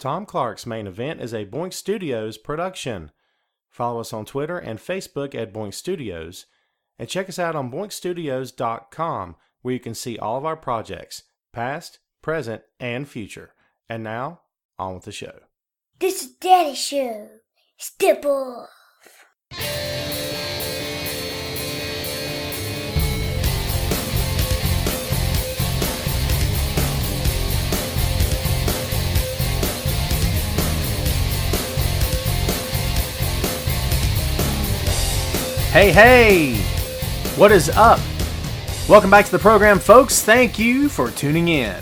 Tom Clark's Main Event is a Boink Studios production. Follow us on Twitter and Facebook at Boink Studios, and check us out on boinkstudios.com, where you can see all of our projects, past, present, and future. And now, on with the show. This is Daddy's show. Step off. Hey, what is up? Welcome back to the program, folks. Thank you for tuning in.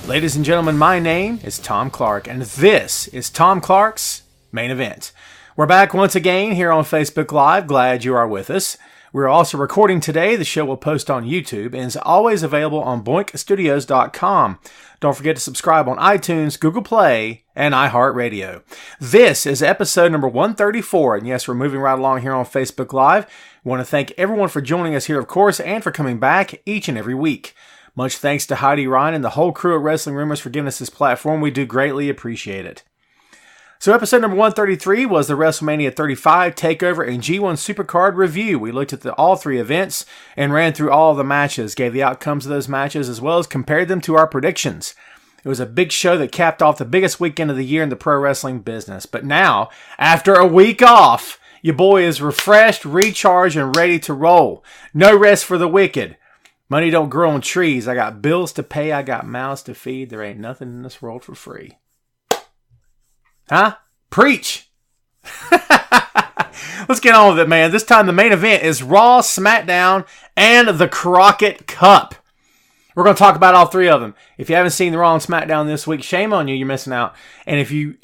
Ladies and gentlemen, my name is Tom Clark, and this is Tom Clark's Main Event. We're back once again here on Facebook Live. Glad you are with us. We're also recording today. The show will post on YouTube and is always available on boinkstudios.com. Don't forget to subscribe on iTunes, Google Play, and iHeartRadio. This is episode number 134, and yes, we're moving right along here on Facebook Live. We want to thank everyone for joining us here, of course, and for coming back each and every week. Much thanks to Heidi Ryan and the whole crew at Wrestling Rumors for giving us this platform. We do greatly appreciate it. So episode number 133 was the WrestleMania 35 TakeOver and G1 Supercard review. We looked at all three events and ran through all of the matches, gave the outcomes of those matches, as well as compared them to our predictions. It was a big show that capped off the biggest weekend of the year in the pro wrestling business. But now, after a week off, your boy is refreshed, recharged, and ready to roll. No rest for the wicked. Money don't grow on trees. I got bills to pay. I got mouths to feed. There ain't nothing in this world for free. Huh? Preach! Let's get on with it, man. This time the main event is Raw, SmackDown, and the Crockett Cup. We're going to talk about all three of them. If you haven't seen the Raw and SmackDown this week, shame on you. You're missing out. And if you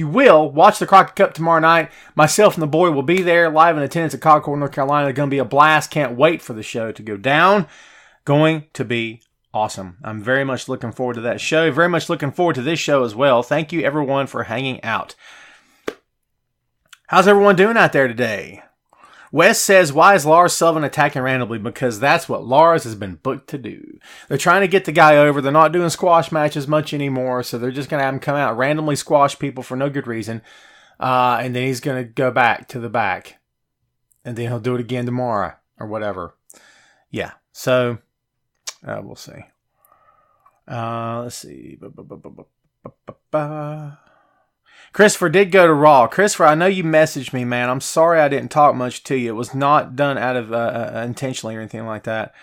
will, watch the Crockett Cup tomorrow night. Myself and the boy will be there live in attendance at Concord, North Carolina. It's going to be a blast. Can't wait for the show to go down. Going to be awesome. I'm very much looking forward to that show. Very much looking forward to this show as well. Thank you, everyone, for hanging out. How's everyone doing out there today? Wes says, why is Lars Sullivan attacking randomly? Because that's what Lars has been booked to do. They're trying to get the guy over. They're not doing squash matches much anymore, so they're just going to have him come out, randomly squash people for no good reason, and then he's going to go back to the back, and then he'll do it again tomorrow, or whatever. Yeah, so we'll see. Let's see. Christopher did go to Raw. Christopher, I know you messaged me, man. I'm sorry I didn't talk much to you. It was not done out of intentionally or anything like that.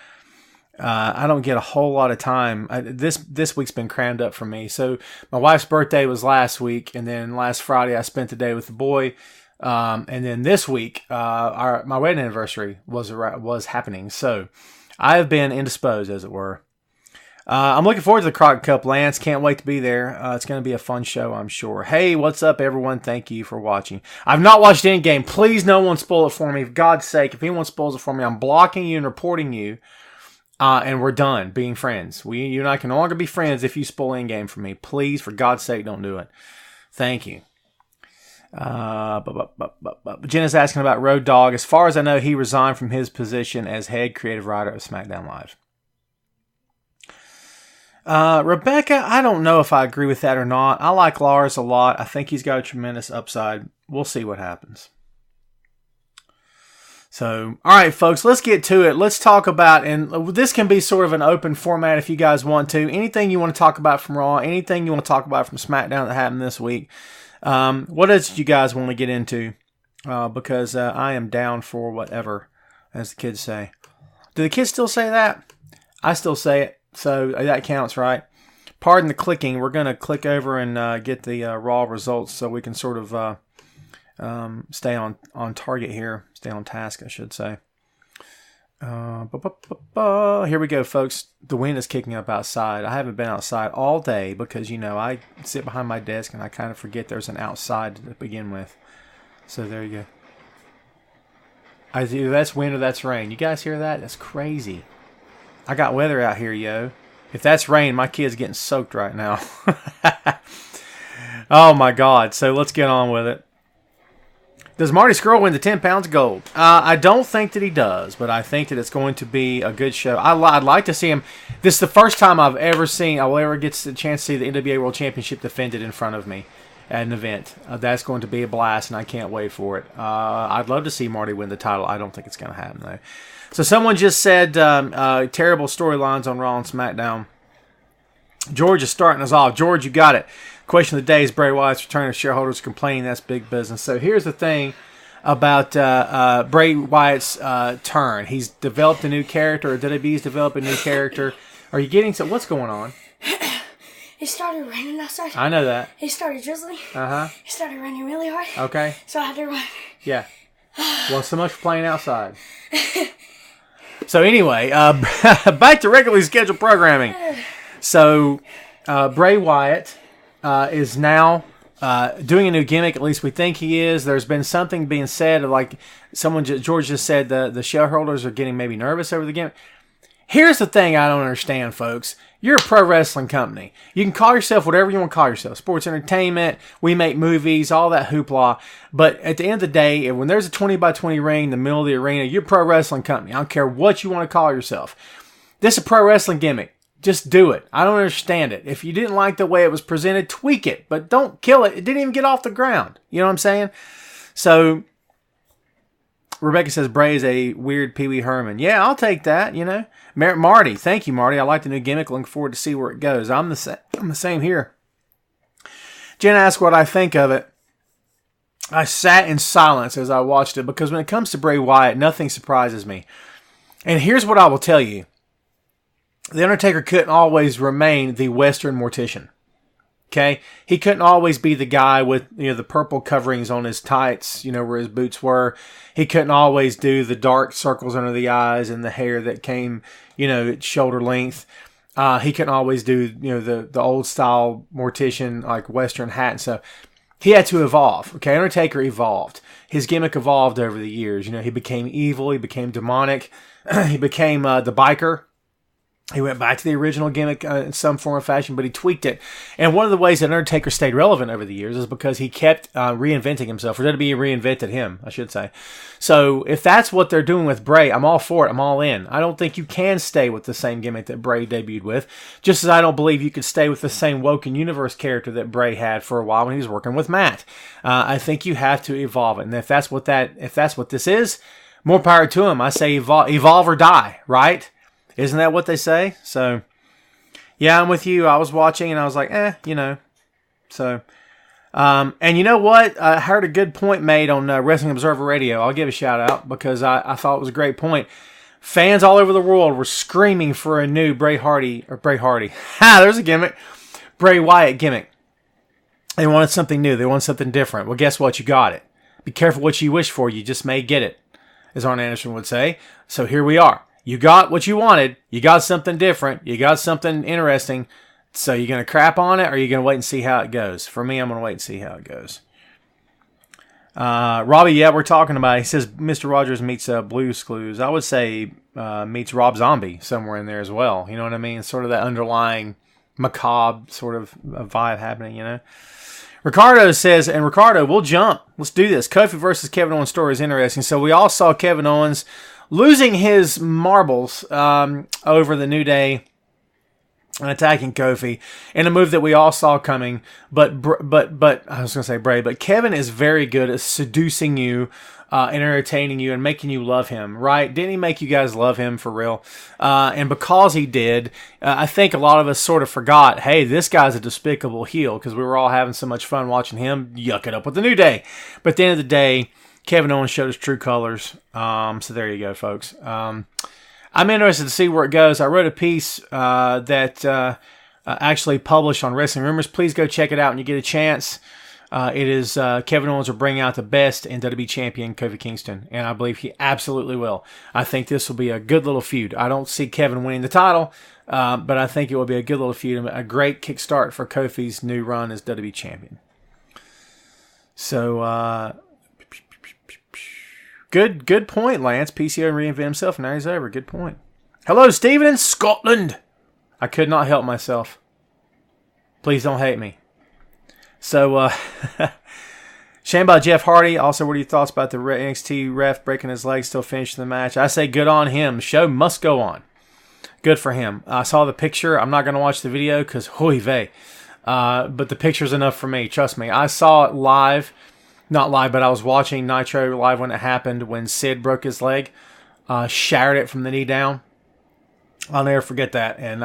I don't get a whole lot of time. This week's been crammed up for me. So my wife's birthday was last week, and then last Friday I spent the day with the boy. And then this week, my wedding anniversary was happening. So I have been indisposed, as it were. I'm looking forward to the Crockett Cup, Lance. Can't wait to be there. It's going to be a fun show, I'm sure. Hey, what's up, everyone? Thank you for watching. I've not watched Endgame. Please, no one spoil it for me. For God's sake, if anyone spoils it for me, I'm blocking you and reporting you. And we're done being friends. You and I can no longer be friends if you spoil Endgame for me. Please, for God's sake, don't do it. Thank you. Jenna's asking about Road Dogg. As far as I know, he resigned from his position as head creative writer of SmackDown Live. Rebecca, I don't know if I agree with that or not. I like Lars a lot. I think he's got a tremendous upside. We'll see what happens. So, all right, folks, let's get to it. Let's talk about, and this can be sort of an open format if you guys want to. Anything you want to talk about from Raw, anything you want to talk about from SmackDown that happened this week. What else did you guys want to get into? Because I am down for whatever, as the kids say. Do the kids still say that? I still say it. So that counts, right? Pardon the clicking. We're going to click over and get the Raw results so we can sort of stay on target here. Stay on task, I should say. Here we go, folks. The wind is kicking up outside. I haven't been outside all day because, I sit behind my desk and I kind of forget there's an outside to begin with. So there you go. Either that's wind or that's rain. You guys hear that? That's crazy. I got weather out here, yo. If that's rain, my kid's getting soaked right now. Oh, my God. So let's get on with it. Does Marty Scurll win the 10 pounds of gold? I don't think that he does, but I think that it's going to be a good show. I'd like to see him. This is the first time I will ever get the chance to see the NWA World Championship defended in front of me at an event. That's going to be a blast, and I can't wait for it. I'd love to see Marty win the title. I don't think it's going to happen, though. So someone just said terrible storylines on Raw and SmackDown. George is starting us off. George, you got it. Question of the day is Bray Wyatt's return to shareholders complaining that's big business. So here's the thing about Bray Wyatt's turn. He's developed a new character, or WWE's developed a new character. Are you getting some? What's going on? It started raining outside. I know that. It started drizzling. Uh-huh. It started raining really hard. Okay. So I had to run. Yeah. Well, so much for playing outside. So anyway, back to regularly scheduled programming. So Bray Wyatt is now doing a new gimmick. At least we think he is. There's been something being said, like George just said, the shareholders are getting maybe nervous over the gimmick. Here's the thing I don't understand, folks. You're a pro wrestling company. You can call yourself whatever you want to call yourself. Sports entertainment, we make movies, all that hoopla. But at the end of the day, when there's a 20x20 ring in the middle of the arena, you're a pro wrestling company. I don't care what you want to call yourself. This is a pro wrestling gimmick. Just do it. I don't understand it. If you didn't like the way it was presented, tweak it. But don't kill it. It didn't even get off the ground. You know what I'm saying? So, Rebecca says Bray is a weird Pee Wee Herman. Yeah, I'll take that, you know. Marty, thank you, Marty. I like the new gimmick. Looking forward to see where it goes. I'm the same here. Jen asked what I think of it. I sat in silence as I watched it because when it comes to Bray Wyatt, nothing surprises me. And here's what I will tell you. The Undertaker couldn't always remain the Western mortician. Okay? He couldn't always be the guy with, the purple coverings on his tights, where his boots were. He couldn't always do the dark circles under the eyes and the hair that came, at shoulder length. He couldn't always do, the old style mortician, like Western hat and stuff. He had to evolve. Okay? Undertaker evolved. His gimmick evolved over the years. He became evil. He became demonic. He became the biker. He went back to the original gimmick in some form or fashion, but he tweaked it. And one of the ways that Undertaker stayed relevant over the years is because he kept reinventing himself, or WWE reinvented him, I should say. So if that's what they're doing with Bray, I'm all for it. I'm all in. I don't think you can stay with the same gimmick that Bray debuted with, just as I don't believe you could stay with the same Woken Universe character that Bray had for a while when he was working with Matt. I think you have to evolve it. And if that's what this is, more power to him. I say evolve or die, right? Isn't that what they say? So, yeah, I'm with you. I was watching and I was like, So, and you know what? I heard a good point made on Wrestling Observer Radio. I'll give a shout out because I thought it was a great point. Fans all over the world were screaming for a new Bray Hardy. Ha, there's a gimmick. Bray Wyatt gimmick. They wanted something new. They wanted something different. Well, guess what? You got it. Be careful what you wish for. You just may get it, as Arn Anderson would say. So here we are. You got what you wanted. You got something different. You got something interesting. So you're going to crap on it, or you're going to wait and see how it goes? For me, I'm going to wait and see how it goes. Robbie, yeah, we're talking about it. He says Mr. Rogers meets Blue's Clues. I would say meets Rob Zombie somewhere in there as well. You know what I mean? Sort of that underlying macabre sort of vibe happening, Ricardo says, and Ricardo, we'll jump. Let's do this. Kofi versus Kevin Owens story is interesting. So we all saw Kevin Owens losing his marbles over the New Day and attacking Kofi in a move that we all saw coming. But I was going to say Bray, but Kevin is very good at seducing you and entertaining you and making you love him, right? Didn't he make you guys love him for real? And because he did, I think a lot of us sort of forgot, hey, this guy's a despicable heel because we were all having so much fun watching him yuck it up with the New Day. But at the end of the day, Kevin Owens showed his true colors. So there you go, folks. I'm interested to see where it goes. I wrote a piece that actually published on Wrestling Rumors. Please go check it out when you get a chance. It is Kevin Owens will bring out the best in WWE champion Kofi Kingston, and I believe he absolutely will. I think this will be a good little feud. I don't see Kevin winning the title, but I think it will be a good little feud and a great kickstart for Kofi's new run as WWE champion. So, Good point, Lance. PCO reinvented himself, and now he's over. Good point. Hello, Stephen in Scotland. I could not help myself. Please don't hate me. So, Shame about Jeff Hardy. Also, what are your thoughts about the NXT ref breaking his leg, still finishing the match? I say good on him. The show must go on. Good for him. I saw the picture. I'm not going to watch the video because hoi vey. But the picture's enough for me. Trust me. I saw it live. Not live, but I was watching Nitro live when it happened, when Sid broke his leg. Shattered it from the knee down. I'll never forget that. And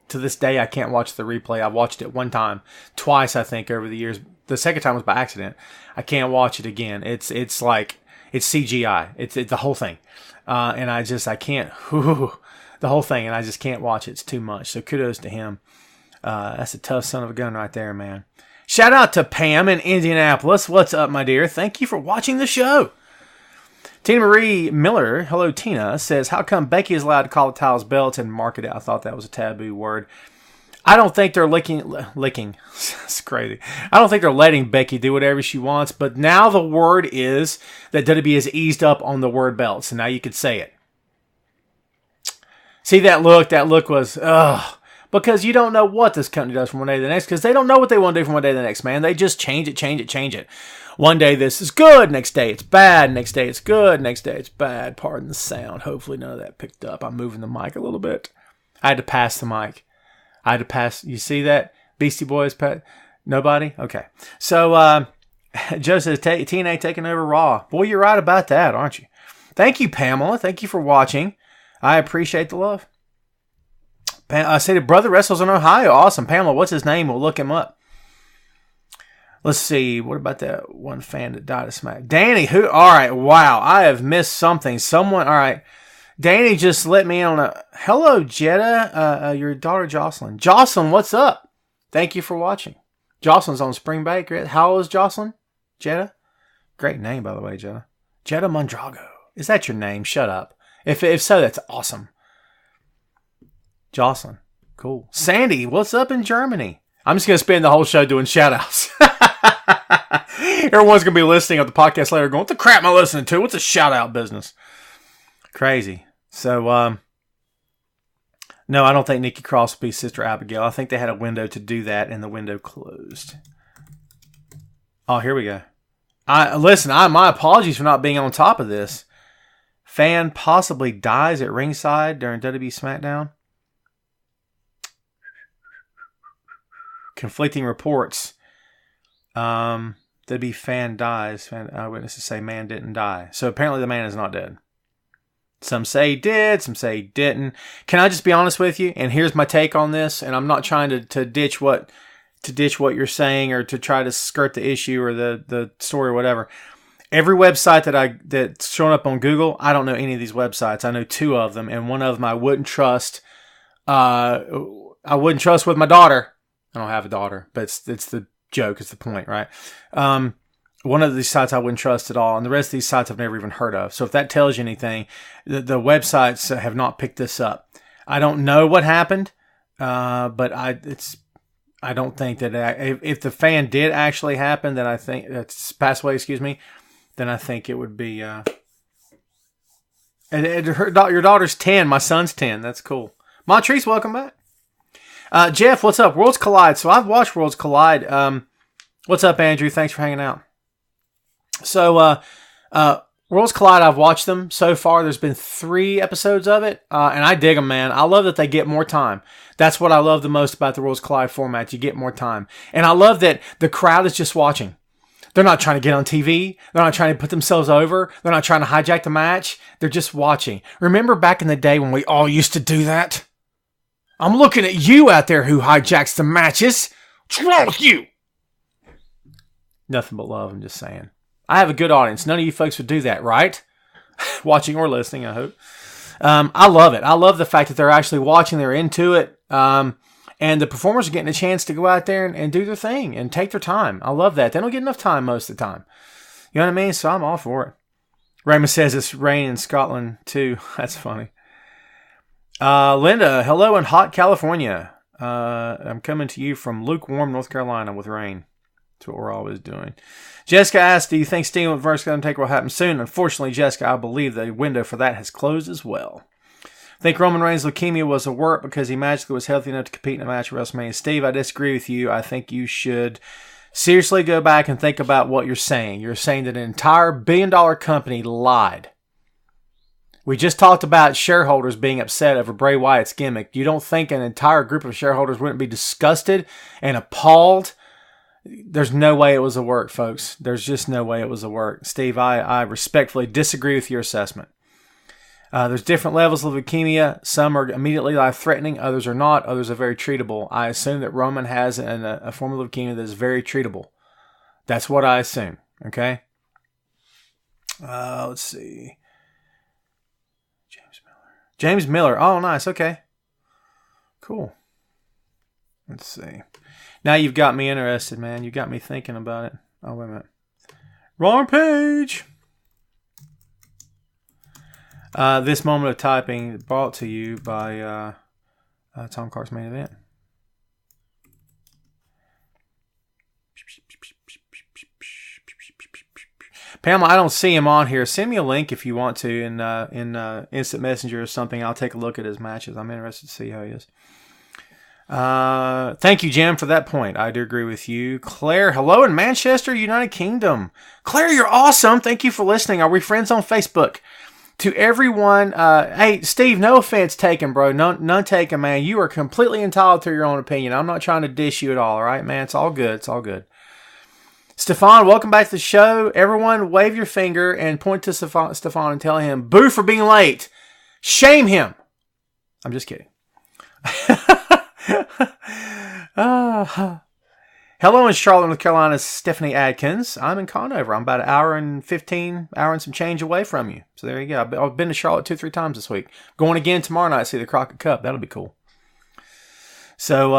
to this day, I can't watch the replay. I watched it one time. Twice, I think, over the years. The second time was by accident. I can't watch it again. It's like, it's CGI. It's the whole thing. And I can't, the whole thing, and I just can't watch it. It's too much. So kudos to him. That's a tough son of a gun right there, man. Shout out to Pam in Indianapolis. What's up, my dear? Thank you for watching the show. Tina Marie Miller, hello Tina, says, how come Becky is allowed to call the titles belts and market it? I thought that was a taboo word. I don't think they're licking. It's crazy. I don't think they're letting Becky do whatever she wants, but now the word is that WWE has eased up on the word belts, and now you could say it. See that look? That look was, because you don't know what this company does from one day to the next, because they don't know what they want to do from one day to the next, man. They just change it. One day this is good, next day it's bad, next day it's good, next day it's bad. Pardon the sound. Hopefully none of that picked up. I'm moving the mic a little bit. I had to pass the mic. You see that? Beastie Boys? Nobody? Okay. So, Joe says, TNA taking over Raw. Boy, you're right about that, aren't you? Thank you, Pamela. Thank you for watching. I appreciate the love. I said, brother wrestles in Ohio. Awesome. Pamela, what's his name? We'll look him up. Let's see. What about that one fan that died of Smack? Danny, who? All right. Wow. I have missed something. Someone. All right. Danny just let me in on a... Hello, Jetta. Your daughter, Jocelyn. Jocelyn, what's up? Thank you for watching. Jocelyn's on spring break. How old is Jocelyn? Jetta? Great name, by the way, Jetta. Jetta Mondrago. Is that your name? Shut up. If so, that's awesome. Jocelyn. Cool. Sandy, what's up in Germany? I'm just going to spend the whole show doing shout-outs. Everyone's going to be listening on the podcast later going, what the crap am I listening to? What's a shout-out business? Crazy. So, no, I don't think Nikki Cross will be Sister Abigail. I think they had a window to do that, and the window closed. Oh, here we go. My apologies for not being on top of this. Fan possibly dies at ringside during WWE SmackDown. Conflicting reports. WWE fan dies. Eyewitnesses say man didn't die. So apparently the man is not dead. Some say he did, some say he didn't. Can I just be honest with you? And here's my take on this. And I'm not trying to ditch what you're saying or to try to skirt the issue or the story or whatever. Every website that's showing up on Google, I don't know any of these websites. I know two of them, and one of them I wouldn't trust. I wouldn't trust with my daughter. I don't have a daughter, but it's the joke. It's the point, right? One of these sites I wouldn't trust at all, and the rest of these sites I've never even heard of. So if that tells you anything, the websites have not picked this up. I don't know what happened, but I don't think that if the fan did actually happen, then I think that's passed away. Excuse me. Then I think it would be. Your daughter's 10. My son's 10. That's cool. Montrese, welcome back. Jeff, what's up? Worlds Collide. So I've watched Worlds Collide. What's up, Andrew? Thanks for hanging out. So, Worlds Collide, I've watched them so far. There's been 3 episodes of it, and I dig them, man. I love that they get more time. That's what I love the most about the Worlds Collide format. You get more time. And I love that the crowd is just watching. They're not trying to get on TV. They're not trying to put themselves over. They're not trying to hijack the match. They're just watching. Remember back in the day when we all used to do that? I'm looking at you out there who hijacks the matches. What's wrong with you? Nothing but love, I'm just saying. I have a good audience. None of you folks would do that, right? Watching or listening, I hope. I love it. I love the fact that they're actually watching. They're into it. And the performers are getting a chance to go out there and do their thing and take their time. I love that. They don't get enough time most of the time. You know what I mean? So I'm all for it. Raymond says it's raining in Scotland too. That's funny. Linda, hello in hot California. I'm coming to you from lukewarm North Carolina with rain. That's what we're always doing. Jessica asked, do you think Sting vs. Undertaker will happen soon? Unfortunately, Jessica, I believe the window for that has closed as well. I think Roman Reigns' leukemia was a work because he magically was healthy enough to compete in a match at WrestleMania. Steve, I disagree with you. I think you should Seriously, go back and think about what you're saying. You're saying that an entire billion-dollar company lied. We just talked about shareholders being upset over Bray Wyatt's gimmick. You don't think an entire group of shareholders wouldn't be disgusted and appalled? There's no way it was a work, folks. There's just no way it was a work. Steve, I respectfully disagree with your assessment. There's different levels of leukemia. Some are immediately life-threatening. Others are not. Others are very treatable. I assume that Roman has a form of leukemia that is very treatable. That's what I assume. Okay? Let's see. James Miller. Oh, nice. Okay. Cool. Let's see. Now you've got me interested, man. You got me thinking about it. Oh, wait a minute. Wrong page. This moment of typing brought to you by Tom Clark's Main Event. Pamela, I don't see him on here. Send me a link if you want to in Instant Messenger or something. I'll take a look at his matches. I'm interested to see how he is. Thank you, Jim, for that point. I do agree with you. Claire, hello in Manchester, United Kingdom. Claire, you're awesome. Thank you for listening. Are we friends on Facebook? To everyone, hey, Steve, no offense taken, bro. None taken, man. You are completely entitled to your own opinion. I'm not trying to dish you at all right, man? It's all good. It's all good. Stefan, welcome back to the show. Everyone, wave your finger and point to Stefan and tell him, boo for being late. Shame him. I'm just kidding. Hello in Charlotte, North Carolina, Stephanie Adkins. I'm in Conover. I'm about an hour and some change away from you. So there you go. I've been to Charlotte 2-3 times this week. Going again tomorrow night to see the Crockett Cup. That'll be cool. So,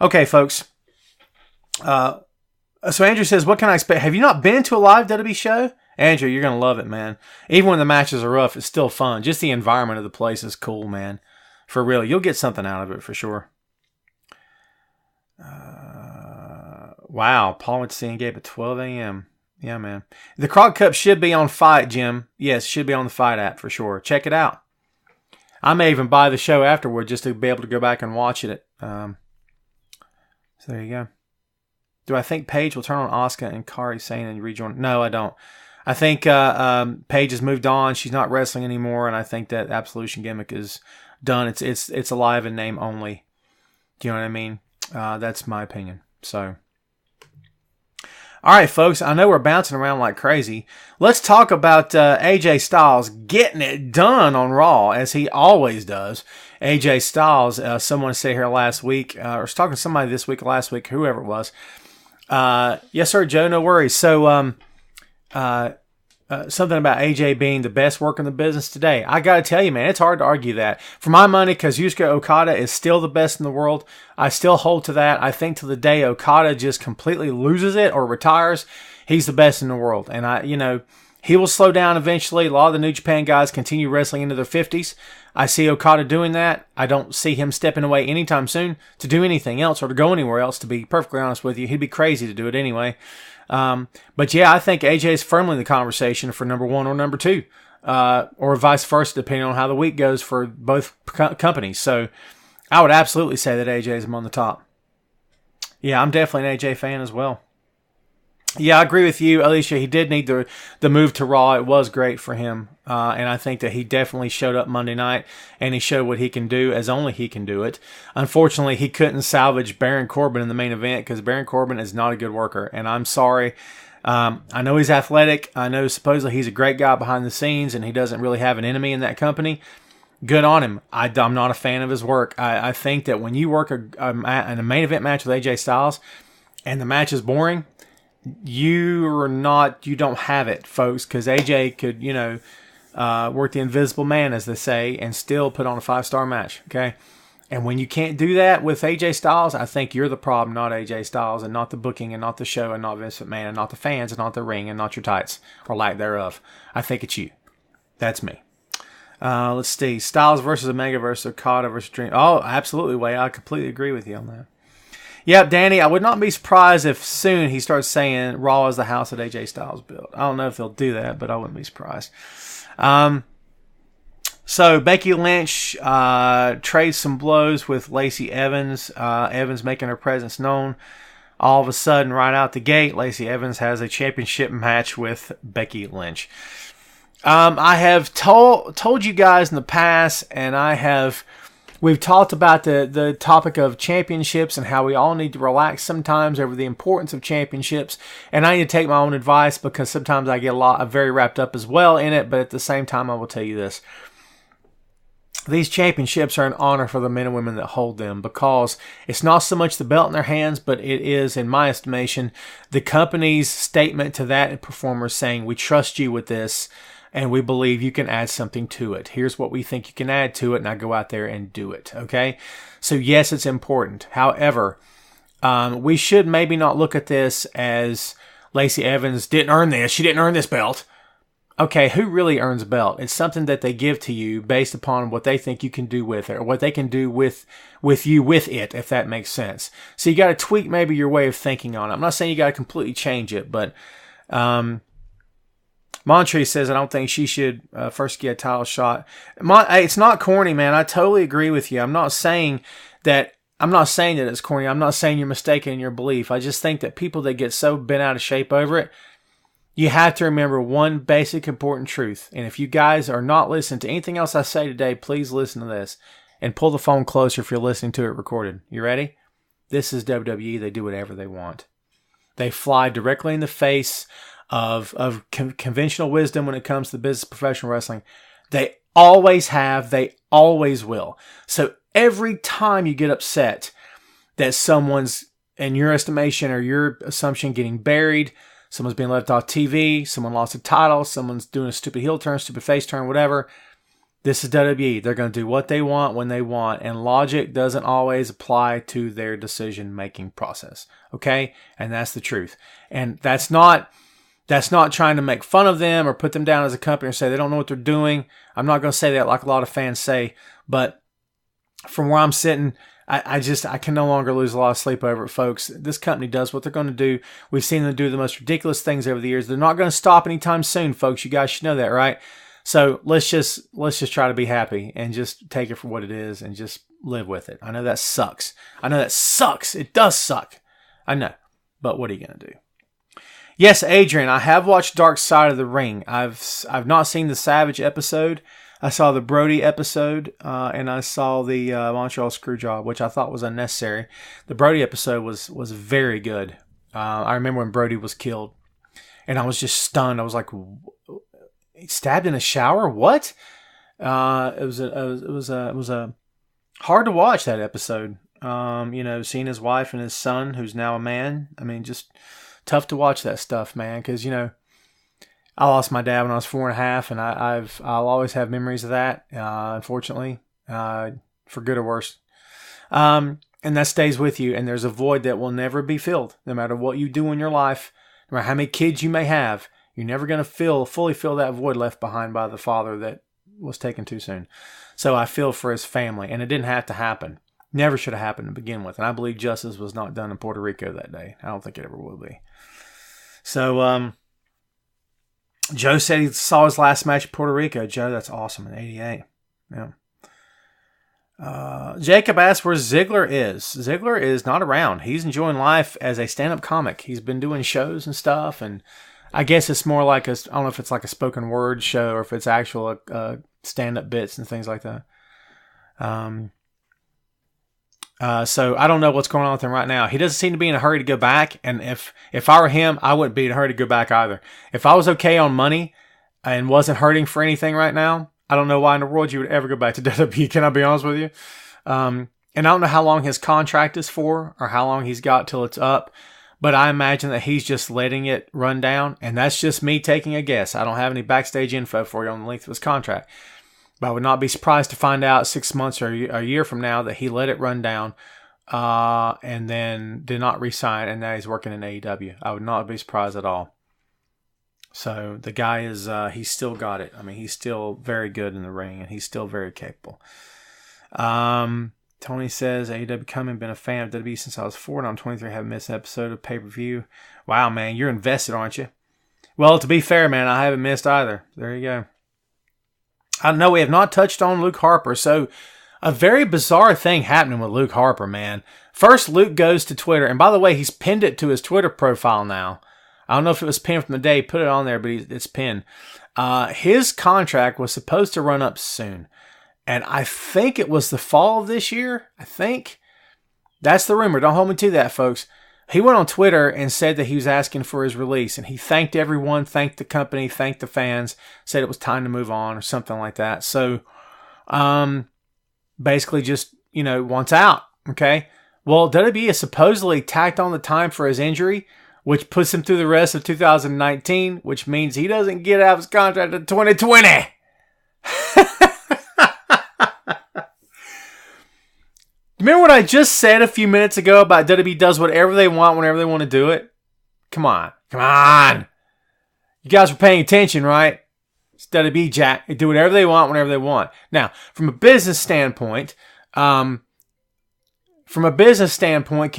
okay, folks. So Andrew says, what can I expect? Have you not been to a live WWE show? Andrew, you're going to love it, man. Even when the matches are rough, it's still fun. Just the environment of the place is cool, man. For real. You'll get something out of it for sure. Wow. Paul went to see and gave at 12 a.m. Yeah, man. The Crockett Cup should be on Fight, Jim. Yes, it should be on the Fight app for sure. Check it out. I may even buy the show afterward just to be able to go back and watch it. So there you go. Do I think Paige will turn on Asuka and Kairi Sane and rejoin? No, I don't. I think Paige has moved on. She's not wrestling anymore, and I think that Absolution gimmick is done. It's alive in name only. Do you know what I mean? That's my opinion. So, all right, folks. I know we're bouncing around like crazy. Let's talk about AJ Styles getting it done on Raw, as he always does. AJ Styles, someone said here last week, or was talking to somebody this week, last week, whoever it was. Yes, sir, Joe. No worries. So, something about AJ being the best worker in the business today. I got to tell you, man, it's hard to argue that. For my money, Kazuchika Okada is still the best in the world. I still hold to that. I think to the day Okada just completely loses it or retires, he's the best in the world. And he will slow down eventually. A lot of the New Japan guys continue wrestling into their 50s. I see Okada doing that. I don't see him stepping away anytime soon to do anything else or to go anywhere else, to be perfectly honest with you. He'd be crazy to do it anyway. But yeah, I think AJ is firmly in the conversation for number one or number two, or vice versa, depending on how the week goes for both companies. So I would absolutely say that AJ is among the top. Yeah, I'm definitely an AJ fan as well. Yeah, I agree with you, Alicia. He did need the move to Raw. It was great for him. And I think that he definitely showed up Monday night, and he showed what he can do as only he can do it. Unfortunately, he couldn't salvage Baron Corbin in the main event because Baron Corbin is not a good worker. And I'm sorry. I know he's athletic. I know supposedly he's a great guy behind the scenes, and he doesn't really have an enemy in that company. Good on him. I'm not a fan of his work. I think that when you work in a main event match with AJ Styles and the match is boring, you don't have it, folks, because AJ could, work the invisible man, as they say, and still put on a 5-star match, okay? And when you can't do that with AJ Styles, I think you're the problem, not AJ Styles, and not the booking, and not the show, and not Vince McMahon, and not the fans, and not the ring, and not your tights, or lack thereof. I think it's you. That's me. Let's see. Styles versus Omega versus Okada versus Dream. Oh, absolutely, Way. I completely agree with you on that. Yep, Danny, I would not be surprised if soon he starts saying Raw is the house that AJ Styles built. I don't know if they'll do that, but I wouldn't be surprised. So Becky Lynch trades some blows with Lacey Evans. Evans making her presence known. All of a sudden, right out the gate, Lacey Evans has a championship match with Becky Lynch. I have told you guys in the past, and we've talked about the topic of championships and how we all need to relax sometimes over the importance of championships. And I need to take my own advice because sometimes I get very wrapped up as well in it. But at the same time, I will tell you this. These championships are an honor for the men and women that hold them because it's not so much the belt in their hands, but it is, in my estimation, the company's statement to that performer saying, we trust you with this and we believe you can add something to it. Here's what we think you can add to it. Now go out there and do it. Okay. So yes, it's important. However, we should maybe not look at this as Lacey Evans didn't earn this. She didn't earn this belt. Okay, who really earns a belt? It's something that they give to you based upon what they think you can do with it or what they can do with you with it, if that makes sense. So you got to tweak maybe your way of thinking on it. I'm not saying you got to completely change it, but Montre says, I don't think she should first get a title shot. It's not corny, man. I totally agree with you. I'm not saying that it's corny. I'm not saying you're mistaken in your belief. I just think that people that get so bent out of shape over it, you have to remember one basic important truth. And if you guys are not listening to anything else I say today, please listen to this. And pull the phone closer if you're listening to it recorded. You ready? This is WWE. They do whatever they want. They fly directly in the face of conventional wisdom when it comes to the business of professional wrestling. They always have. They always will. So every time you get upset that someone's, in your estimation or your assumption, getting buried, someone's being left off TV, someone lost a title, someone's doing a stupid heel turn, stupid face turn, whatever. This is WWE. They're going to do what they want when they want, and logic doesn't always apply to their decision-making process. Okay? And that's the truth. And that's not trying to make fun of them or put them down as a company or say they don't know what they're doing. I'm not going to say that like a lot of fans say, but from where I'm sitting, I can no longer lose a lot of sleep over it, folks. This company does what they're going to do. We've seen them do the most ridiculous things over the years. They're not going to stop anytime soon, folks. You guys should know that, right? So let's just try to be happy and just take it for what it is and just live with it. I know that sucks. It does suck. I know. But what are you going to do? Yes, Adrian, I have watched Dark Side of the Ring. I've not seen the Savage episode. I saw the Brody episode, and I saw the Montreal Screwjob, which I thought was unnecessary. The Brody episode was very good. I remember when Brody was killed, and I was just stunned. I was like, stabbed in a shower? What? It was hard to watch that episode. Seeing his wife and his son, who's now a man. I mean, just tough to watch that stuff, man, because I lost my dad when I was 4.5, and I'll always have memories of that, unfortunately, for good or worse. And that stays with you, and there's a void that will never be filled, no matter what you do in your life, no matter how many kids you may have. You're never going to fully fill that void left behind by the father that was taken too soon. So I feel for his family, and it didn't have to happen. Never should have happened to begin with, and I believe justice was not done in Puerto Rico that day. I don't think it ever will be. So, Joe said he saw his last match in Puerto Rico. Joe, that's awesome. In '88. Yeah. Jacob asked where Ziggler is. Ziggler is not around. He's enjoying life as a stand-up comic. He's been doing shows and stuff, and I guess it's more like I don't know if it's like a spoken word show or if it's actual stand-up bits and things like that. So I don't know what's going on with him right now. He doesn't seem to be in a hurry to go back. And if I were him, I wouldn't be in a hurry to go back either. If I was okay on money and wasn't hurting for anything right now, I don't know why in the world you would ever go back to WWE. Can I be honest with you? And I don't know how long his contract is for or how long he's got till it's up. But I imagine that he's just letting it run down. And that's just me taking a guess. I don't have any backstage info for you on the length of his contract. But I would not be surprised to find out 6 months or a year from now that he let it run down and then did not re-sign, and now he's working in AEW. I would not be surprised at all. So the guy is, he's still got it. I mean, he's still very good in the ring, and he's still very capable. Tony says, AEW coming, been a fan of WWE since I was 4, and I'm 23, haven't missed an episode of pay-per-view. Wow, man, you're invested, aren't you? Well, to be fair, man, I haven't missed either. There you go. I know we have not touched on Luke Harper. So a very bizarre thing happening with Luke Harper, man. First, Luke goes to Twitter. And by the way, he's pinned it to his Twitter profile now. I don't know if it was pinned from the day he put it on there, but it's pinned. His contract was supposed to run up soon. And I think it was the fall of this year. I think. That's the rumor. Don't hold me to that, folks. He went on Twitter and said that he was asking for his release. And he thanked everyone, thanked the company, thanked the fans, said it was time to move on or something like that. So, basically just, wants out. Okay. Well, WWE has supposedly tacked on the time for his injury, which puts him through the rest of 2019, which means he doesn't get out of his contract in 2020. Remember what I just said a few minutes ago about WWE does whatever they want whenever they want to do it? Come on. You guys were paying attention, right? It's WWE, Jack. They do whatever they want whenever they want. Now, from a business standpoint, can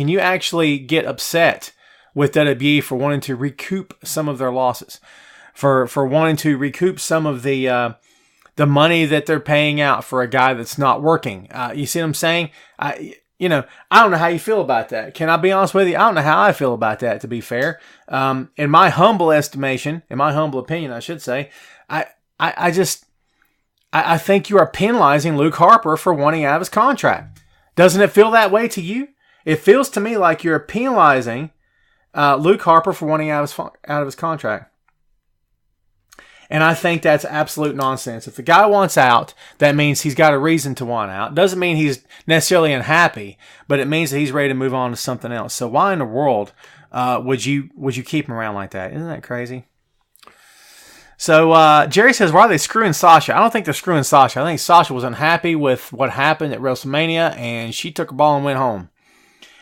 you actually get upset with WWE for wanting to recoup some of their losses, for wanting to recoup some of the money that they're paying out for a guy that's not working? You see what I'm saying? I don't know how you feel about that. Can I be honest with you? I don't know how I feel about that, to be fair. In my humble opinion, I should say, I think you are penalizing Luke Harper for wanting out of his contract. Doesn't it feel that way to you? It feels to me like you're penalizing Luke Harper for wanting out of his contract. And I think that's absolute nonsense. If the guy wants out, that means he's got a reason to want out. Doesn't mean he's necessarily unhappy, but it means that he's ready to move on to something else. So why in the world would you keep him around like that? Isn't that crazy? So Jerry says, why are they screwing Sasha? I don't think they're screwing Sasha. I think Sasha was unhappy with what happened at WrestleMania, and she took her ball and went home.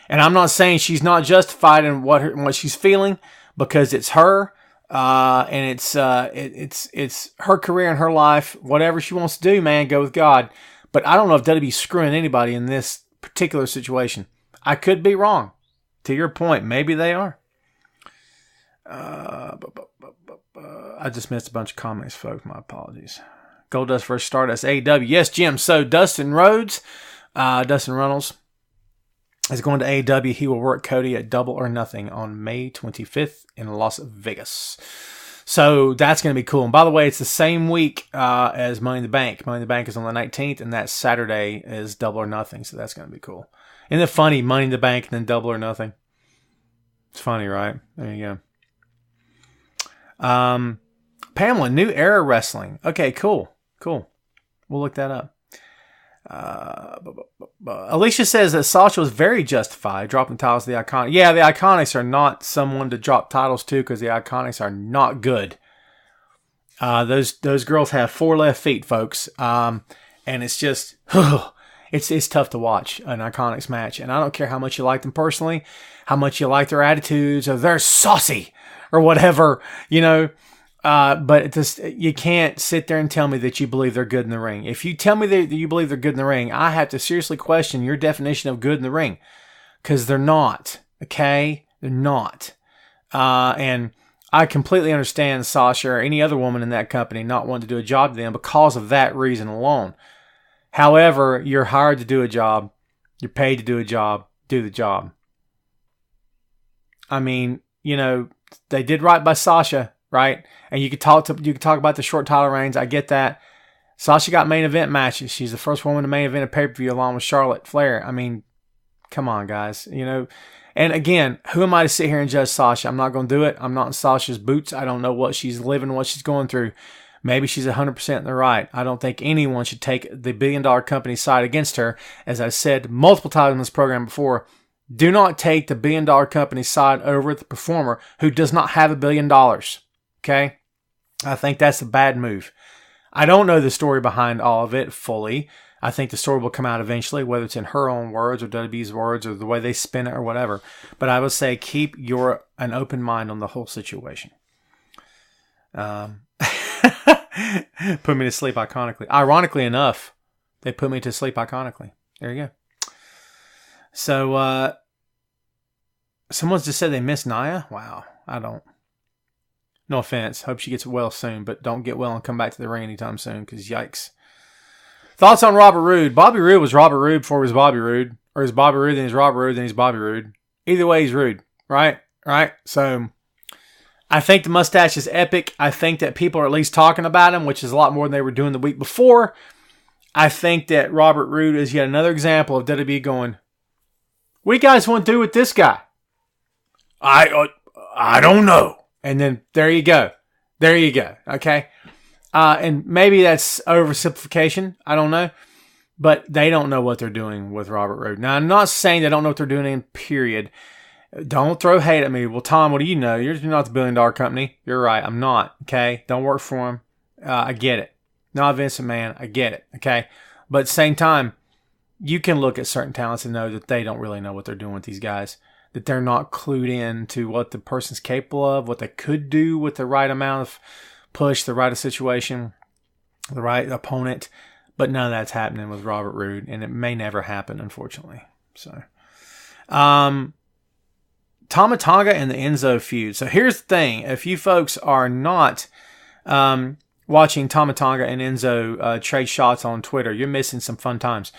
And I'm not saying she's not justified in what she's feeling, because it's her. And it's her career and her life. Whatever she wants to do, man, go with God. But I don't know if WWE's screwing anybody in this particular situation. I could be wrong. To your point, maybe they are. I just missed a bunch of comments, folks. My apologies. Goldust versus Stardust, AEW. Yes, Jim. So Dustin Reynolds is going to AEW. He will work Cody at Double or Nothing on May 25th in Las Vegas. So that's going to be cool. And by the way, it's the same week as Money in the Bank. Money in the Bank is on the 19th, and that Saturday is Double or Nothing. So that's going to be cool. Isn't it funny? Money in the Bank and then Double or Nothing. It's funny, right? There you go. Pamela, New Era Wrestling. Okay, cool. We'll look that up. Alicia says that Sasha was very justified dropping titles to the Iconics. Yeah, the Iconics are not someone to drop titles to, because the Iconics are not good. Those girls have 4 left feet, folks. And it's just it's tough to watch an Iconics match. And I don't care how much you like them personally, how much you like their attitudes, or they're saucy or whatever, but you can't sit there and tell me that you believe they're good in the ring. If you tell me that you believe they're good in the ring, I have to seriously question your definition of good in the ring, because they're not. Okay, they're not. And I completely understand Sasha or any other woman in that company not wanting to do a job to them because of that reason alone. However, you're hired to do a job. You're paid to do a job. Do the job. I mean, they did right by Sasha, right? And you could talk about the short title reigns. I get that. Sasha got main event matches. She's the first woman to main event a pay-per-view along with Charlotte Flair. I mean, come on, guys. And again, who am I to sit here and judge Sasha? I'm not going to do it. I'm not in Sasha's boots. I don't know what she's living, what she's going through. Maybe she's 100% in the right. I don't think anyone should take the billion-dollar company's side against her. As I've said multiple times in this program before, do not take the billion-dollar company's side over the performer who does not have $1 billion. Okay? I think that's a bad move. I don't know the story behind all of it fully. I think the story will come out eventually, whether it's in her own words or WWE's words or the way they spin it or whatever. But I would say keep an open mind on the whole situation. Put me to sleep iconically. Ironically enough, they put me to sleep iconically. There you go. So, someone's just said they miss Nia. Wow, I don't. No offense. Hope she gets well soon, but don't get well and come back to the ring anytime soon, because yikes. Thoughts on Robert Roode? Bobby Roode was Robert Roode before he was Bobby Roode. Or he's Bobby Roode, then he's Robert Roode, then he's Bobby Roode. Either way, he's Roode. Right? So, I think the mustache is epic. I think that people are at least talking about him, which is a lot more than they were doing the week before. I think that Robert Roode is yet another example of WWE going, what do you guys want to do with this guy? I don't know. And then there you go. Okay? And maybe that's oversimplification. I don't know. But they don't know what they're doing with Robert Roode. Now, I'm not saying they don't know what they're doing in period. Don't throw hate at me. Well, Tom, what do you know? You're not the $1 billion company. You're right. I'm not. Okay? Don't work for him. I get it. Not Vince McMahon. I get it. Okay? But at the same time, you can look at certain talents and know that they don't really know what they're doing with these guys. That they're not clued in to what the person's capable of, what they could do with the right amount of push, the right situation, the right opponent. But none of that's happening with Robert Roode, and it may never happen, unfortunately. So, Tama Tonga and the Enzo feud. So here's the thing. If you folks are not watching Tama Tonga and Enzo trade shots on Twitter, you're missing some fun times.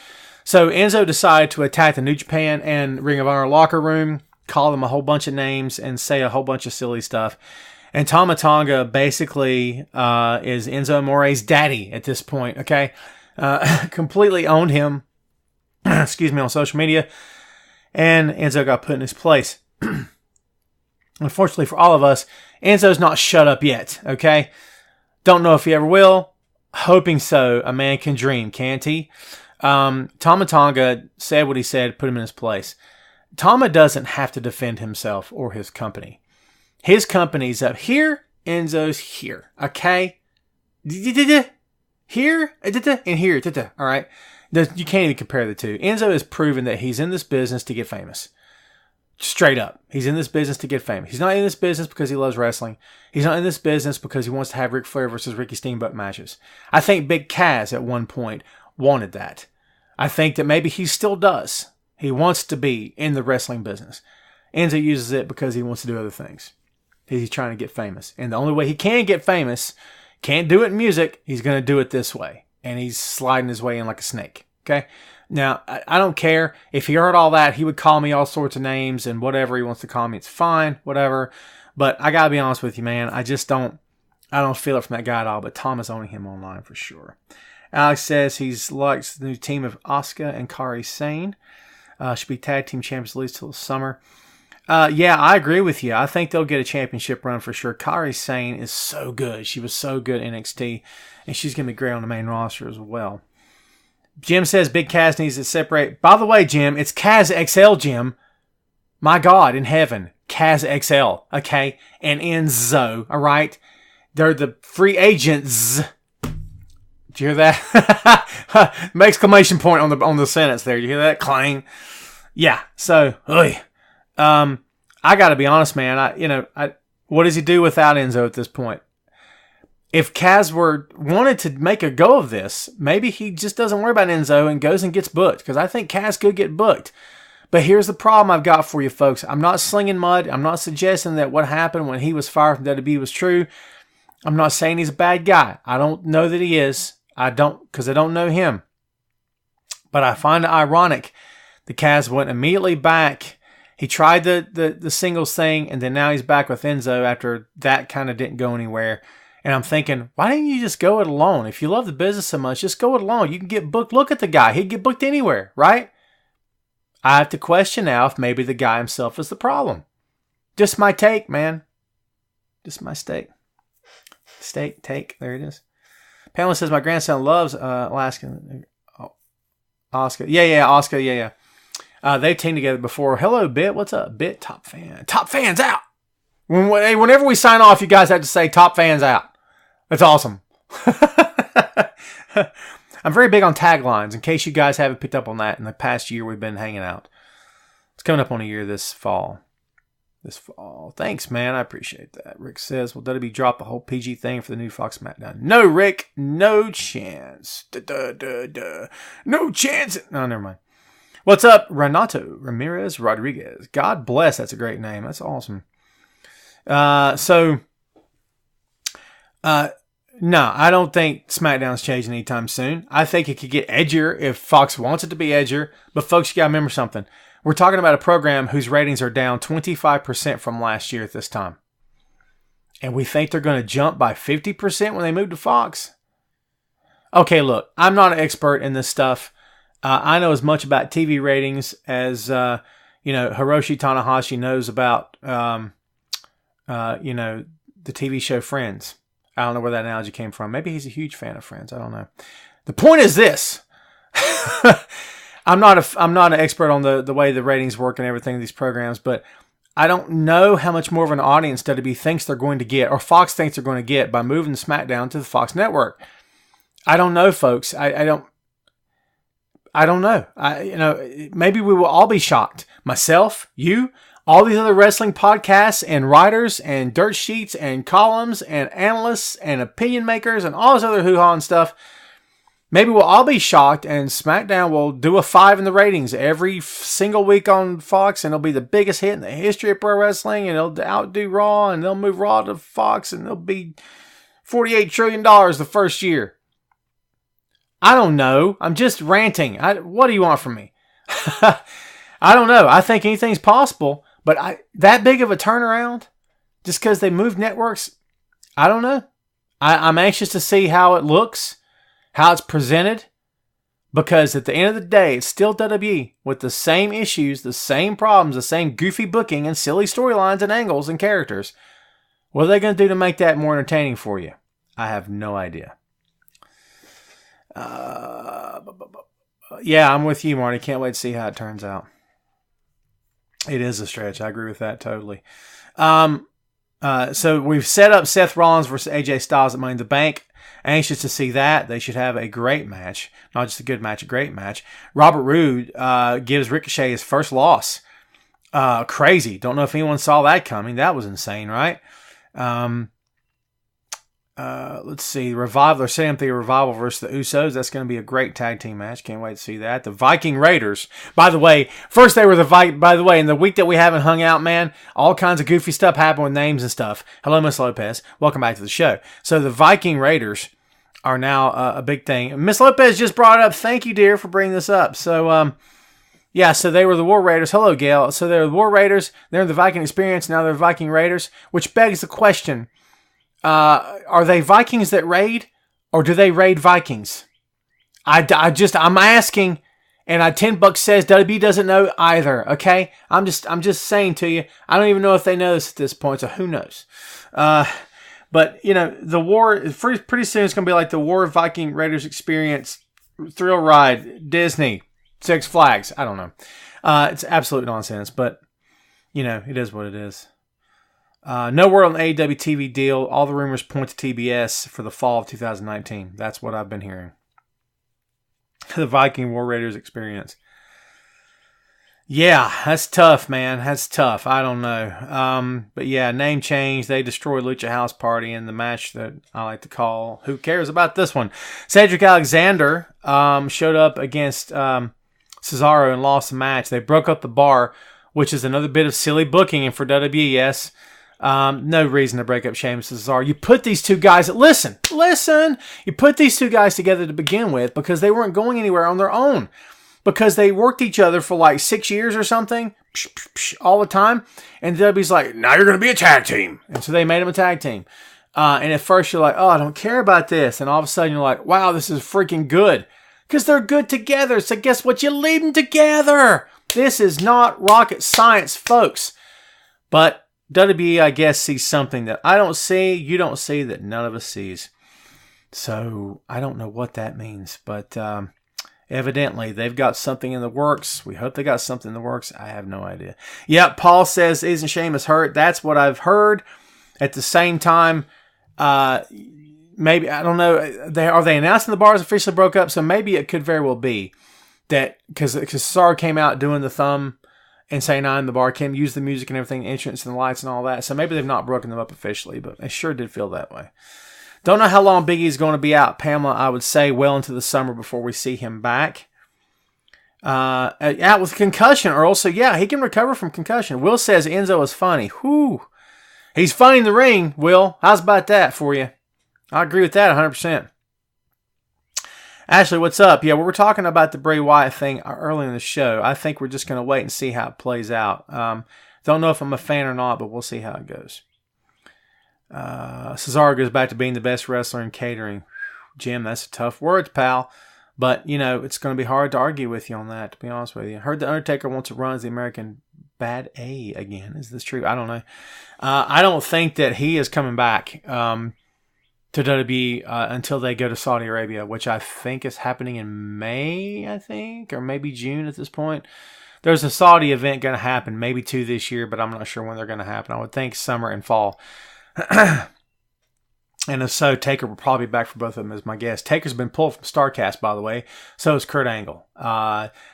So Enzo decided to attack the New Japan and Ring of Honor locker room, call them a whole bunch of names, and say a whole bunch of silly stuff. And Tama Tonga basically is Enzo Amore's daddy at this point, okay? Completely owned him, on social media, and Enzo got put in his place. Unfortunately for all of us, Enzo's not shut up yet, okay? Don't know if he ever will. Hoping so. A man can dream, can't he? Tama Tonga said what he said, put him in his place. Tama doesn't have to defend himself or his company. His company's up here, Enzo's here, okay? Here, and here, all right? You can't even compare the two. Enzo has proven that he's in this business to get famous. Straight up. He's in this business to get famous. He's not in this business because he loves wrestling. He's not in this business because he wants to have Ric Flair versus Ricky Steamboat matches. I think Big Cass at one point wanted that. I think that maybe he still does. He wants to be in the wrestling business. Enzo uses it because he wants to do other things. He's trying to get famous. And the only way he can get famous, can't do it in music, he's going to do it this way. And he's sliding his way in like a snake. Okay? Now, I don't care. If he heard all that, he would call me all sorts of names and whatever he wants to call me. It's fine, whatever. But I got to be honest with you, man. I don't feel it from that guy at all. But Tom is owning him online for sure. Alex says he's likes the new team of Asuka and Kairi Sane. Should be tag team champions at least till the summer. Yeah, I agree with you. I think they'll get a championship run for sure. Kairi Sane is so good. She was so good in NXT. And she's going to be great on the main roster as well. Jim says Big Cass needs to separate. By the way, Jim, it's Kaz XL, Jim. My God in heaven. Kaz XL, okay? And Enzo, all right? They're the free agents. Did you hear that? Exclamation point on the sentence there. Did you hear that? Clang. Yeah, so, I got to be honest, man. What does he do without Enzo at this point? If Kaz wanted to make a go of this, maybe he just doesn't worry about Enzo and goes and gets booked. Because I think Kaz could get booked. But here's the problem I've got for you folks. I'm not slinging mud. I'm not suggesting that what happened when he was fired from WWE was true. I'm not saying he's a bad guy. I don't know that he is. Because I don't know him. But I find it ironic that Kaz went immediately back. He tried the singles thing, and then now he's back with Enzo after that kind of didn't go anywhere. And I'm thinking, why didn't you just go it alone? If you love the business so much, just go it alone. You can get booked. Look at the guy. He'd get booked anywhere, right? I have to question now if maybe the guy himself is the problem. Just my take, man. Just my take. Take. There it is. Pamela says, my grandson loves Alaska. Oscar. Yeah, Oscar. Yeah. They've teamed together before. Hello, Bit. What's up, Bit? Top fan. Top fans out. Whenever we sign off, you guys have to say top fans out. That's awesome. I'm very big on taglines. In case you guys haven't picked up on that, in the past year we've been hanging out. It's coming up on a year this fall. Thanks, man. I appreciate that. Rick says, will WWE drop the whole PG thing for the new Fox SmackDown? No, Rick. No chance. No chance. No, never mind. What's up, Renato Ramirez Rodriguez? God bless. That's a great name. That's awesome. So No, I don't think SmackDown's changing anytime soon. I think it could get edgier if Fox wants it to be edgier. But folks, you got to remember something. We're talking about a program whose ratings are down 25% from last year at this time. And we think they're going to jump by 50% when they move to Fox? Okay, look, I'm not an expert in this stuff. I know as much about TV ratings as, Hiroshi Tanahashi knows about, the TV show Friends. I don't know where that analogy came from. Maybe he's a huge fan of Friends. I don't know. The point is this. I'm not an expert on the way the ratings work and everything of these programs, but I don't know how much more of an audience WWE thinks they're going to get, or Fox thinks they're going to get, by moving SmackDown to the Fox network. I don't know, folks. I don't know. Maybe we will all be shocked. Myself, you, all these other wrestling podcasts and writers and dirt sheets and columns and analysts and opinion makers and all this other hoo-ha and stuff. Maybe we'll all be shocked and SmackDown will do a 5 in the ratings every single week on Fox, and it'll be the biggest hit in the history of pro wrestling, and it'll outdo Raw, and they'll move Raw to Fox, and it'll be $48 trillion the first year. I don't know. I'm just ranting. What do you want from me? I don't know. I think anything's possible. But that big of a turnaround, just because they moved networks, I don't know. I'm anxious to see how it looks, how it's presented, because at the end of the day, it's still WWE with the same issues, the same problems, the same goofy booking and silly storylines and angles and characters. What are they going to do to make that more entertaining for you? I have no idea. Yeah, I'm with you, Marty. Can't wait to see how it turns out. It is a stretch. I agree with that totally. So we've set up Seth Rollins versus AJ Styles at Money in the Bank. Anxious to see that. They should have a great match. Not just a good match, a great match. Robert Roode gives Ricochet his first loss. Crazy. Don't know if anyone saw that coming. That was insane, right? Let's see. Revival. They're setting up the Revival versus the Usos. That's going to be a great tag team match. Can't wait to see that. The Viking Raiders. By the way, first they were by the way, in the week that we haven't hung out, man, all kinds of goofy stuff happened with names and stuff. Hello, Miss Lopez. Welcome back to the show. So the Viking Raiders are now a big thing. Miss Lopez just brought it up. Thank you, dear, for bringing this up. So, so they were the War Raiders. Hello, Gail. So they're the War Raiders. They're the Viking Experience. Now they're Viking Raiders, which begs the question. Are they Vikings that raid, or do they raid Vikings? I'm asking, and $10 says WWE doesn't know either. Okay, I'm just saying to you, I don't even know if they know this at this point, so who knows? But the war pretty soon it's gonna be like the War Viking Raiders Experience thrill ride, Disney, Six Flags. I don't know. It's absolute nonsense, but it is what it is. No word on the AEW TV deal. All the rumors point to TBS for the fall of 2019. That's what I've been hearing. The Viking War Raiders Experience. Yeah, that's tough, man. That's tough. I don't know. But yeah, name change. They destroyed Lucha House Party in the match that I like to call Who Cares About This One? Cedric Alexander showed up against Cesaro and lost the match. They broke up the bar, which is another bit of silly booking. And for WWE, yes. No reason to break up Sheamus and Cesaro. You put these two guys, listen. You put these two guys together to begin with because they weren't going anywhere on their own. Because they worked each other for like 6 years or something, all the time. And WWE's like, now you're going to be a tag team. And so they made them a tag team. And at first you're like, oh, I don't care about this. And all of a sudden you're like, wow, this is freaking good. Because they're good together. So guess what? You lead them together. This is not rocket science, folks. But WWE, I guess, sees something that I don't see, you don't see, that none of us sees. So I don't know what that means. But evidently, they've got something in the works. We hope they got something in the works. I have no idea. Yep, Paul says, isn't Sheamus hurt? That's what I've heard. At the same time, maybe, I don't know, are they announcing the bars officially broke up? So maybe it could very well be that, because Cesaro came out doing the thumb and saying I'm the bar, can use the music and everything, the entrance and the lights and all that. So maybe they've not broken them up officially, but it sure did feel that way. Don't know how long Big E's going to be out. Pamela, I would say well into the summer before we see him back. Out with concussion, Earl. So yeah, he can recover from concussion. Will says Enzo is funny. Whew. He's funny in the ring, Will. How's about that for you? I agree with that 100%. Ashley, what's up? Yeah, we were talking about the Bray Wyatt thing early in the show. I think we're just going to wait and see how it plays out. Don't know if I'm a fan or not, but we'll see how it goes. Cesaro goes back to being the best wrestler in catering. Jim, that's a tough words, pal. But, it's going to be hard to argue with you on that, to be honest with you. Heard The Undertaker wants to run as the American Bad A again. Is this true? I don't know. I don't think that he is coming back to WWE until they go to Saudi Arabia, which I think is happening in May, or maybe June at this point. There's a Saudi event going to happen, maybe 2 this year, but I'm not sure when they're going to happen. I would think summer and fall. And if so, Taker will probably be back for both of them as my guess. Taker's been pulled from StarCast, by the way. So is Kurt Angle.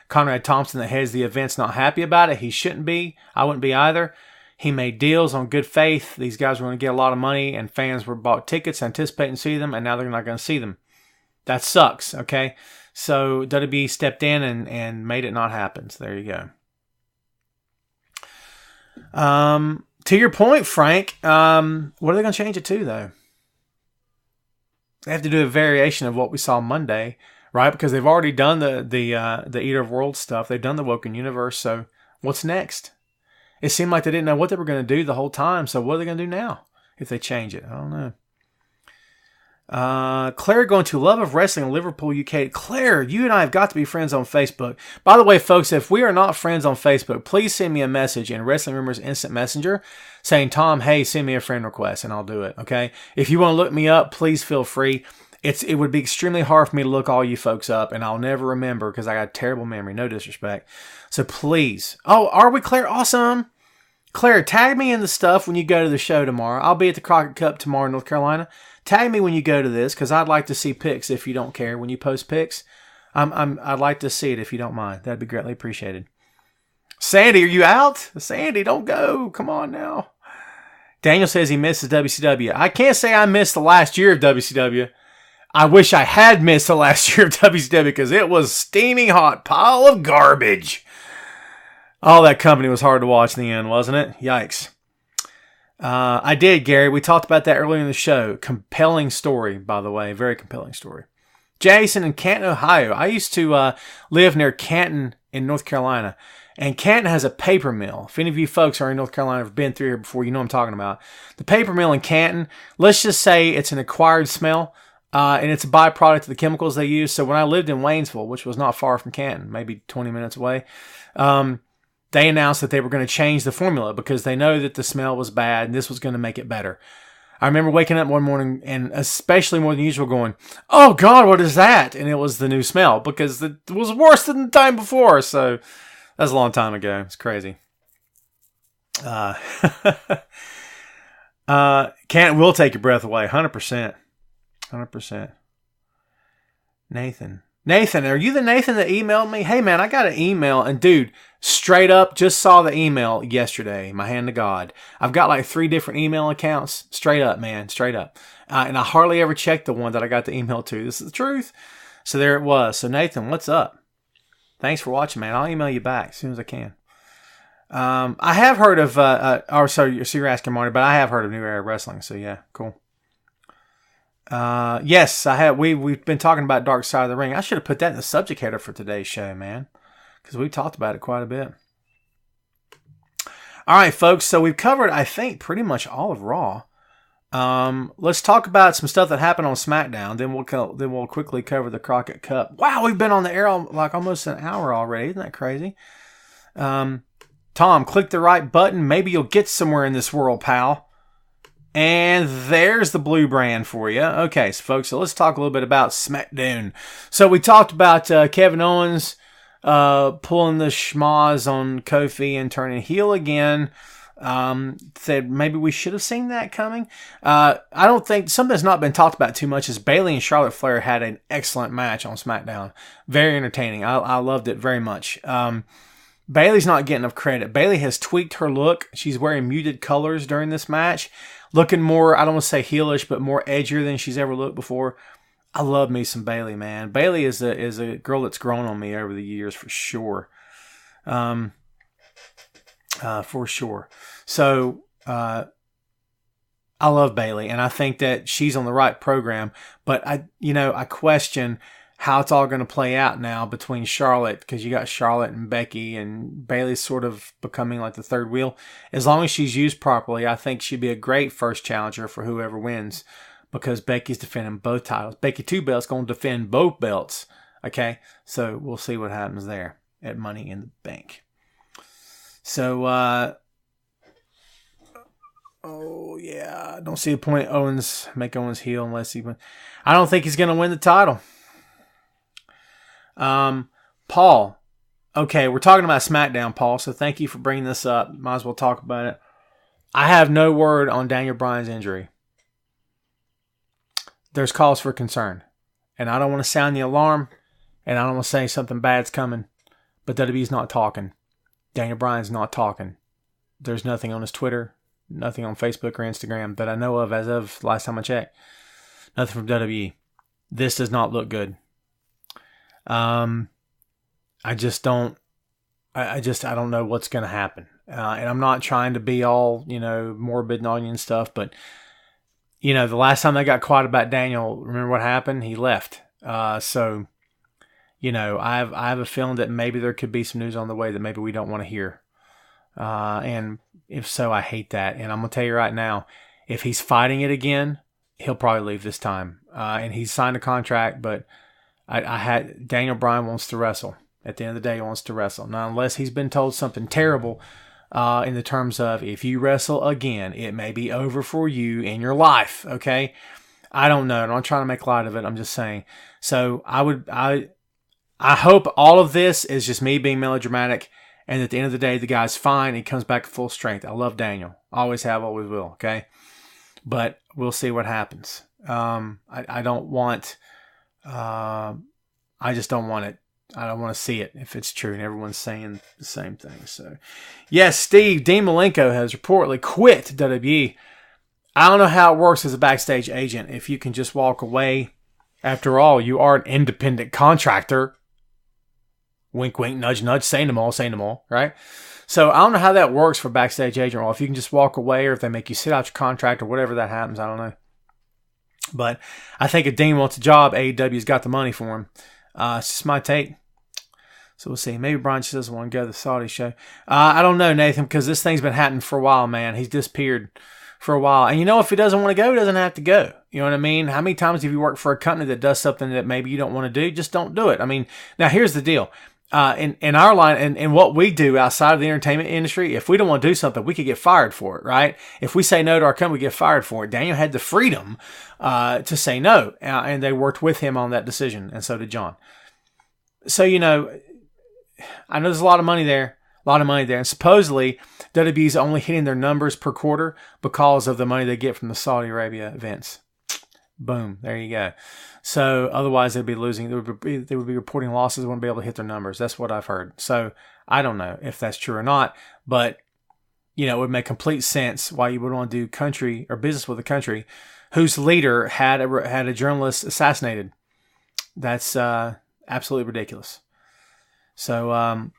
Conrad Thompson, that heads the event's not happy about it. He shouldn't be. I wouldn't be either. He made deals on good faith. These guys were going to get a lot of money, and fans were bought tickets, anticipating to see them, and now they're not going to see them. That sucks, okay? So WWE stepped in and made it not happen. So there you go. To your point, Frank, what are they going to change it to, though? They have to do a variation of what we saw Monday, right? Because they've already done the Eater of Worlds stuff. They've done the Woken Universe. So what's next? It seemed like they didn't know what they were going to do the whole time. So what are they going to do now if they change it? I don't know. Claire going to Love of Wrestling in Liverpool, UK. Claire, you and I have got to be friends on Facebook. By the way, folks, if we are not friends on Facebook, please send me a message in Wrestling Rumors Instant Messenger saying, Tom, hey, send me a friend request, and I'll do it, okay? If you want to look me up, please feel free. It would be extremely hard for me to look all you folks up, and I'll never remember because I got a terrible memory. No disrespect. So please. Oh, are we, Claire? Awesome. Claire, tag me in the stuff when you go to the show tomorrow. I'll be at the Crockett Cup tomorrow in North Carolina. Tag me when you go to this, because I'd like to see pics if you don't care. When you post pics, I'd like to see it if you don't mind. That'd be greatly appreciated. Sandy, are you out? Sandy, don't go. Come on now. Daniel says he misses WCW. I can't say I missed the last year of WCW. I wish I had missed the last year of WCW because it was steaming hot pile of garbage. Oh, that company was hard to watch in the end, wasn't it? Yikes. I did, Gary. We talked about that earlier in the show. Compelling story, by the way. Very compelling story. Jason in Canton, Ohio. I used to live near Canton in North Carolina. And Canton has a paper mill. If any of you folks are in North Carolina have been through here before, you know what I'm talking about. The paper mill in Canton, let's just say it's an acquired smell. And it's a byproduct of the chemicals they use. So when I lived in Waynesville, which was not far from Canton, maybe 20 minutes away, they announced that they were going to change the formula because they know that the smell was bad and this was going to make it better. I remember waking up one morning and especially more than usual going, oh God, what is that? And it was the new smell because it was worse than the time before. So that's a long time ago. It's crazy. Can't will take your breath away. 100%. 100%. Nathan, are you the Nathan that emailed me? Hey, man, I got an email. And, dude, straight up, just saw the email yesterday. My hand to God. I've got like 3 different email accounts. Straight up, man. Straight up. And I hardly ever check the one that I got the email to. This is the truth. So there it was. So, Nathan, what's up? Thanks for watching, man. I'll email you back as soon as I can. I have heard of, so you're asking Marty, but I have heard of New Era Wrestling. So, yeah, cool. Yes, I have. We've been talking about Dark Side of the Ring. I should have put that in the subject header for today's show, man, because we talked about it quite a bit. All right, folks. So we've covered, I think, pretty much all of Raw. Let's talk about some stuff that happened on SmackDown. Then we'll quickly cover the Crockett Cup. Wow, we've been on the air like almost an hour already. Isn't that crazy? Tom, click the right button. Maybe you'll get somewhere in this world, pal. And there's the blue brand for you. Okay, so folks, so let's talk a little bit about SmackDown. So we talked about Kevin Owens pulling the schmaz on Kofi and turning heel again. Said maybe we should have seen that coming. I don't think, something that's not been talked about too much is Bayley and Charlotte Flair had an excellent match on SmackDown. Very entertaining. I loved it very much. Bayley's not getting enough credit. Bayley has tweaked her look. She's wearing muted colors during this match. Looking more, I don't want to say heelish, but more edgier than she's ever looked before. I love me some Bayley, man. Bayley is a girl that's grown on me over the years for sure. For sure. So, I I love Bayley, and I think that she's on the right program. But I question how it's all going to play out now between Charlotte, because you got Charlotte and Becky, and Bayley's sort of becoming like the third wheel. As long as she's used properly, I think she'd be a great first challenger for whoever wins, because Becky's defending both titles. Becky 2 belts going to defend both belts. Okay, so we'll see what happens there at Money in the Bank. So, I don't see a point make Owens heel unless he wins. I don't think he's going to win the title. Paul. Okay, we're talking about SmackDown, Paul, so thank you for bringing this up. Might as well talk about it. I have no word on Daniel Bryan's injury. There's cause for concern. And I don't want to sound the alarm, and I don't want to say something bad's coming, but WWE's not talking. Daniel Bryan's not talking. There's nothing on his Twitter, nothing on Facebook or Instagram that I know of as of last time I checked. Nothing from WWE. This does not look good. I don't know what's going to happen. And I'm not trying to be all, morbid and onion stuff, but, the last time they got quiet about Daniel, remember what happened? He left. So, I have a feeling that maybe there could be some news on the way that maybe we don't want to hear. And if so, I hate that. And I'm going to tell you right now, if he's fighting it again, he'll probably leave this time. And he's signed a contract, but Daniel Bryan wants to wrestle. At the end of the day, he wants to wrestle. Now, unless he's been told something terrible in the terms of, if you wrestle again, it may be over for you in your life, okay? I don't know. I'm not trying to make light of it. I'm just saying. So I hope all of this is just me being melodramatic, and at the end of the day, the guy's fine. He comes back at full strength. I love Daniel. Always have, always will, okay? But we'll see what happens. I don't want... I just don't want it. I don't want to see it if it's true, and everyone's saying the same thing. So, yes, Steve, Dean Malenko has reportedly quit WWE. I don't know how it works as a backstage agent. If you can just walk away. After all, you are an independent contractor. Wink, wink, nudge, nudge. Say no more, right? So I don't know how that works for backstage agent role. If you can just walk away, or if they make you sit out your contract, or whatever that happens, I don't know. But I think if Dean wants a job, AEW's got the money for him. It's just my take. So we'll see. Maybe Brian just doesn't want to go to the Saudi show. I don't know, Nathan, because this thing's been happening for a while, man. He's disappeared for a while. And if he doesn't want to go, he doesn't have to go. You know what I mean? How many times have you worked for a company that does something that maybe you don't want to do? Just don't do it. I mean, now here's the deal. In our line, and what we do outside of the entertainment industry, if we don't want to do something, we could get fired for it, right? If we say no to our company, we get fired for it. Daniel had the freedom to say no, and they worked with him on that decision, and so did John. So, I know there's a lot of money there, and supposedly WWE's only hitting their numbers per quarter because of the money they get from the Saudi Arabia events. Boom, there you go. So otherwise they'd be losing. They would be reporting losses. They wouldn't be able to hit their numbers. That's what I've heard. So I don't know if that's true or not, but it would make complete sense why you would want to do country or business with a country whose leader had a journalist assassinated. That's absolutely ridiculous. So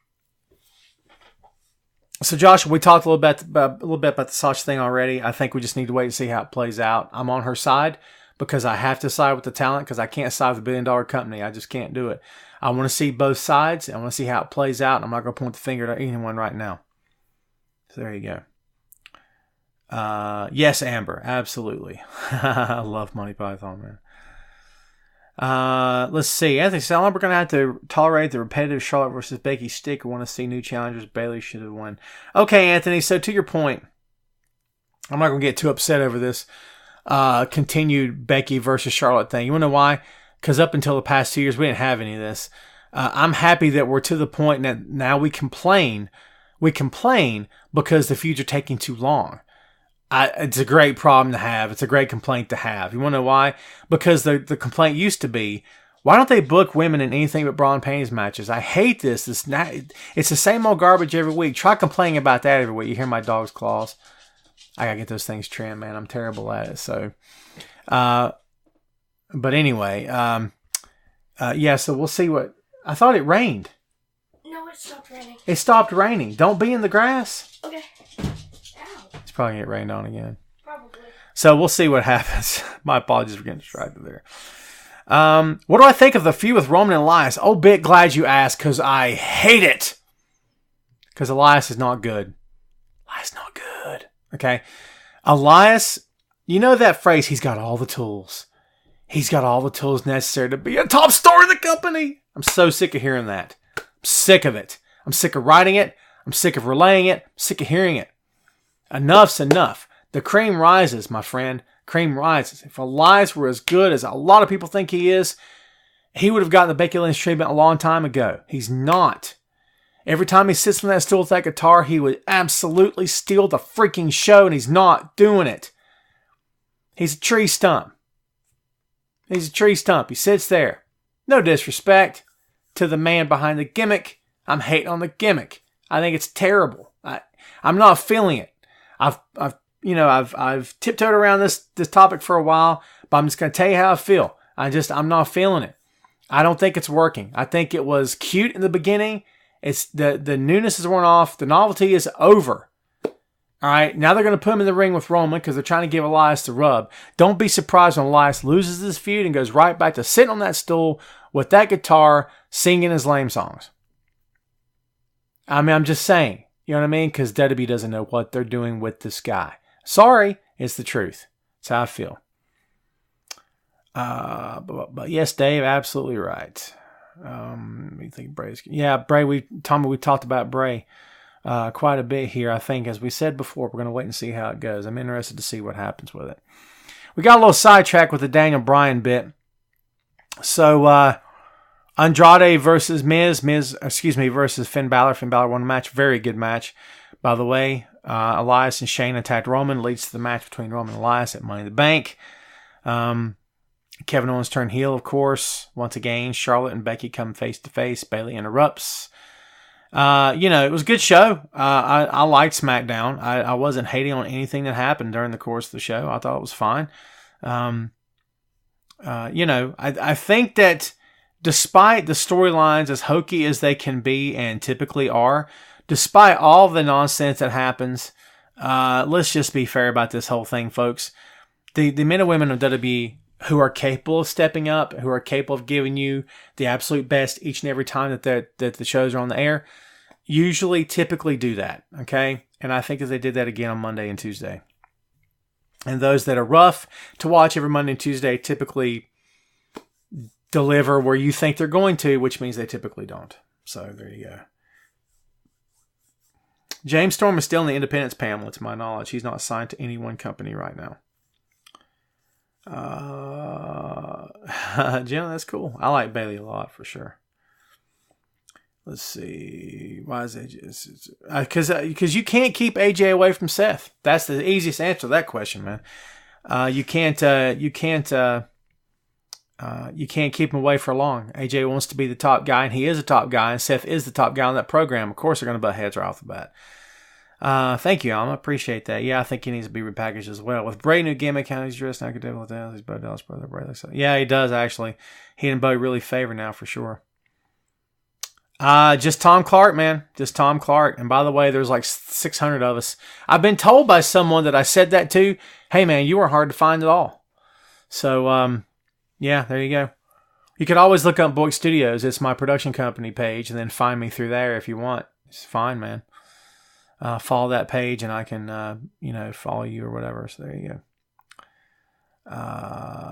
Josh, we talked a little bit about the Sasha thing already. I think we just need to wait and see how it plays out. I'm on her side, because I have to side with the talent, because I can't side with a $1 billion company. I just can't do it. I want to see both sides. I want to see how it plays out. I'm not going to point the finger at anyone right now. So there you go. Yes, Amber. Absolutely. I love Monty Python, man. Let's see. Anthony said, we're going to have to tolerate the repetitive Charlotte versus Becky stick. We want to see new challengers. Bayley should have won. Okay, Anthony. So to your point, I'm not going to get too upset over this continued Becky versus Charlotte thing. You want to know why? Because up until the past 2 years, we didn't have any of this. I'm happy that we're to the point that now we complain. We complain because the feud's are taking too long. It's a great problem to have. It's a great complaint to have. You want to know why? Because the complaint used to be, why don't they book women in anything but bra and panties matches? I hate this. It's the same old garbage every week. Try complaining about that every week. You hear my dog's claws? I gotta get those things trimmed, man. I'm terrible at it. So, but anyway, yeah. So we'll see what. I thought it rained. No, it stopped raining. It stopped raining. Don't be in the grass. Okay. Ow. It's probably gonna get rained on again. Probably. So we'll see what happens. My apologies for getting distracted there. What do I think of the feud with Roman and Elias? Oh, bit glad you asked, because I hate it. Because Elias is not good. Elias not good. Okay? Elias, you know that phrase, he's got all the tools. He's got all the tools necessary to be a top star in the company. I'm so sick of hearing that. I'm sick of it. I'm sick of writing it. I'm sick of relaying it. I'm sick of hearing it. Enough's enough. The cream rises, my friend. Cream rises. If Elias were as good as a lot of people think he is, he would have gotten the Becky Lynch treatment a long time ago. He's not. Every time he sits on that stool with that guitar, he would absolutely steal the freaking show, and he's not doing it. He's a tree stump. He's a tree stump. He sits there. No disrespect to the man behind the gimmick. I'm hating on the gimmick. I think it's terrible. I'm not feeling it. I've tiptoed around this topic for a while, but I'm just going to tell you how I feel. I'm not feeling it. I don't think it's working. I think it was cute in the beginning. It's the newness is worn off. The novelty is over. All right, now they're going to put him in the ring with Roman because they're trying to give Elias the rub. Don't be surprised when Elias loses this feud and goes right back to sitting on that stool with that guitar singing his lame songs. I mean, I'm just saying. You know what I mean? Because WWE doesn't know what they're doing with this guy. Sorry, it's the truth. That's how I feel. But yes, Dave, absolutely right. Let me think Bray's... Yeah, Bray, we talked about Bray quite a bit here. I think, as we said before, we're going to wait and see how it goes. I'm interested to see what happens with it. We got a little sidetrack with the Daniel Bryan bit. So, Andrade versus versus Finn Balor. Finn Balor won the match. Very good match, by the way. Elias and Shane attacked Roman. Leads to the match between Roman and Elias at Money in the Bank. Kevin Owens turned heel, of course. Once again, Charlotte and Becky come face to face. Bayley interrupts. It was a good show. I liked SmackDown. I wasn't hating on anything that happened during the course of the show. I thought it was fine. I think that despite the storylines as hokey as they can be and typically are, despite all the nonsense that happens, let's just be fair about this whole thing, folks. The men and women of WWE who are capable of stepping up, who are capable of giving you the absolute best each and every time that the shows are on the air, typically do that, okay? And I think that they did that again on Monday and Tuesday. And those that are rough to watch every Monday and Tuesday typically deliver where you think they're going to, which means they typically don't. So there you go. James Storm is still in the Independence panel, to my knowledge. He's not signed to any one company right now. Jim, that's cool. I like Bayley a lot, for sure. Let's see. Why is AJ? Because you can't keep AJ away from Seth. That's the easiest answer to that question, man. You can't keep him away for long. AJ wants to be the top guy, and he is a top guy, and Seth is the top guy on that program. Of course, they're going to butt heads right off the bat. Thank you, Alma. Appreciate that. Yeah, I think he needs to be repackaged as well. With Bray new gimmick, how he's dressed now, could devil with that. He's Bo Dallas' brother, Bray. Yeah, he does, actually. He and Bo really favor now, for sure. Just Tom Clark, man. Just Tom Clark. And by the way, there's like 600 of us. I've been told by someone that I said that to, hey, man, you were hard to find at all. So, yeah, there you go. You could always look up Boink Studios. It's my production company page, and then find me through there if you want. It's fine, man. Follow that page, and I can, follow you or whatever. So there you go.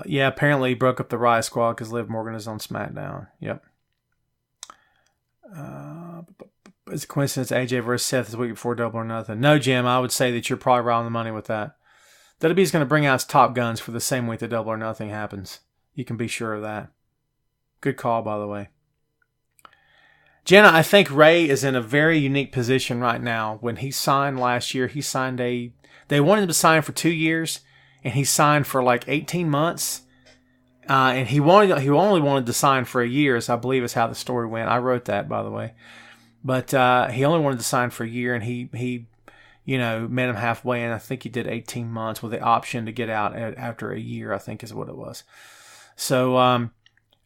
Yeah, apparently he broke up the Riot Squad because Liv Morgan is on SmackDown. Yep. It's a coincidence AJ versus Seth this week before Double or Nothing. No, Jim, I would say that you're probably right on the money with that. WWE's going to bring out its top guns for the same week that Double or Nothing happens. You can be sure of that. Good call, by the way. Jenna, I think Ray is in a very unique position right now. When he signed last year, they wanted him to sign for 2 years, and he signed for like 18 months. And he only wanted to sign for a year, so I believe is how the story went. I wrote that, by the way. But he only wanted to sign for a year, and he met him halfway, and I think he did 18 months with the option to get out after a year, I think is what it was. So,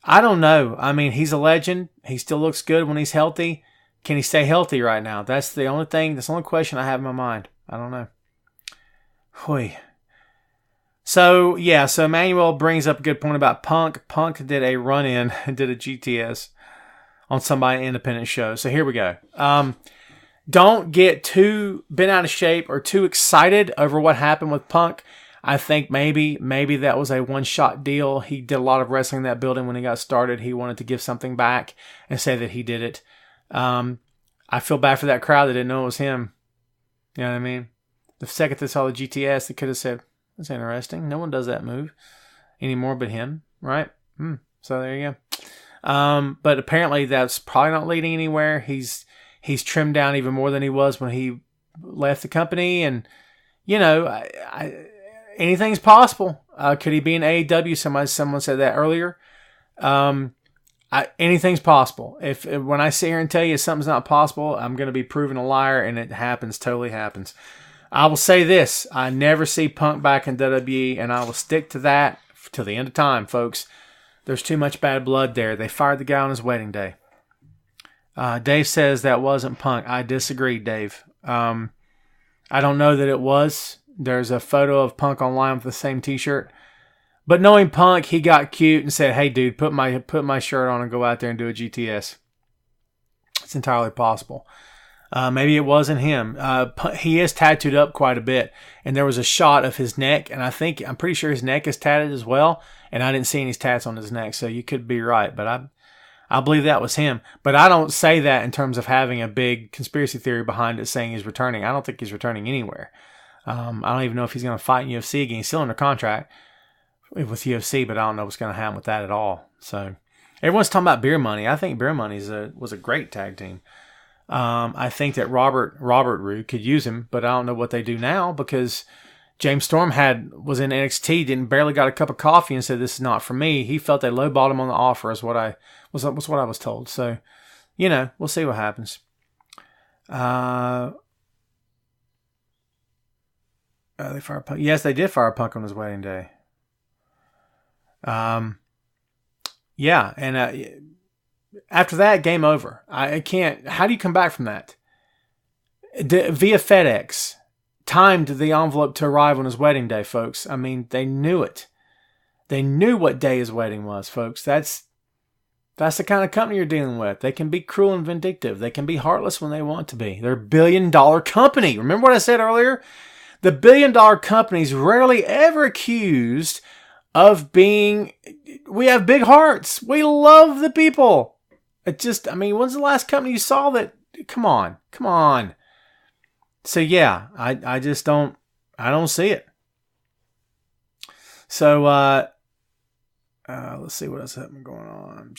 I don't know. I mean, he's a legend. He still looks good when he's healthy. Can he stay healthy right now? That's the only thing. That's the only question I have in my mind. I don't know. Hoy. So Emmanuel brings up a good point about Punk. Punk did a run-in and did a GTS on somebody independent show. So here we go. Don't get too bent out of shape or too excited over what happened with Punk. I think maybe that was a one-shot deal. He did a lot of wrestling in that building when he got started. He wanted to give something back and say that he did it. I feel bad for that crowd that didn't know it was him. You know what I mean? The second they saw the GTS, they could have said, "That's interesting. No one does that move anymore but him," right? So there you go. But apparently that's probably not leading anywhere. He's trimmed down even more than he was when he left the company, and anything's possible. Could he be in AEW? Someone said that earlier. Anything's possible. If when I sit here and tell you something's not possible, I'm going to be proven a liar, and it happens. Totally happens. I will say this: I never see Punk back in WWE, and I will stick to that till the end of time, folks. There's too much bad blood there. They fired the guy on his wedding day. Dave says that wasn't Punk. I disagree, Dave. I don't know that it was. There's a photo of Punk online with the same T-shirt. But knowing Punk, he got cute and said, "Hey, dude, put my shirt on and go out there and do a GTS." It's entirely possible. Maybe it wasn't him. He is tattooed up quite a bit, and there was a shot of his neck, and I'm pretty sure his neck is tatted as well, and I didn't see any tats on his neck, so you could be right, but I believe that was him. But I don't say that in terms of having a big conspiracy theory behind it saying he's returning. I don't think he's returning anywhere. I don't even know if he's going to fight in UFC again. He's still under contract with UFC, but I don't know what's going to happen with that at all. So everyone's talking about Beer Money. I think Beer Money was a great tag team. I think that Robert Roode could use him, but I don't know what they do now because James Storm was in NXT, barely got a cup of coffee and said, "This is not for me." He felt they lowballed him on the offer, is what I was told. So, we'll see what happens. They fired Punk. Yes, they did fire Punk on his wedding day. Yeah, and after that, game over. I can't. How do you come back from that? Via FedEx, timed the envelope to arrive on his wedding day, folks. I mean, they knew it. They knew what day his wedding was, folks. That's the kind of company you're dealing with. They can be cruel and vindictive. They can be heartless when they want to be. They're a billion-dollar company. Remember what I said earlier? The billion-dollar companies rarely ever accused of being, we have big hearts. We love the people. When's the last company you saw that? Come on. So yeah, I just don't see it. So, let's see what else happened going on.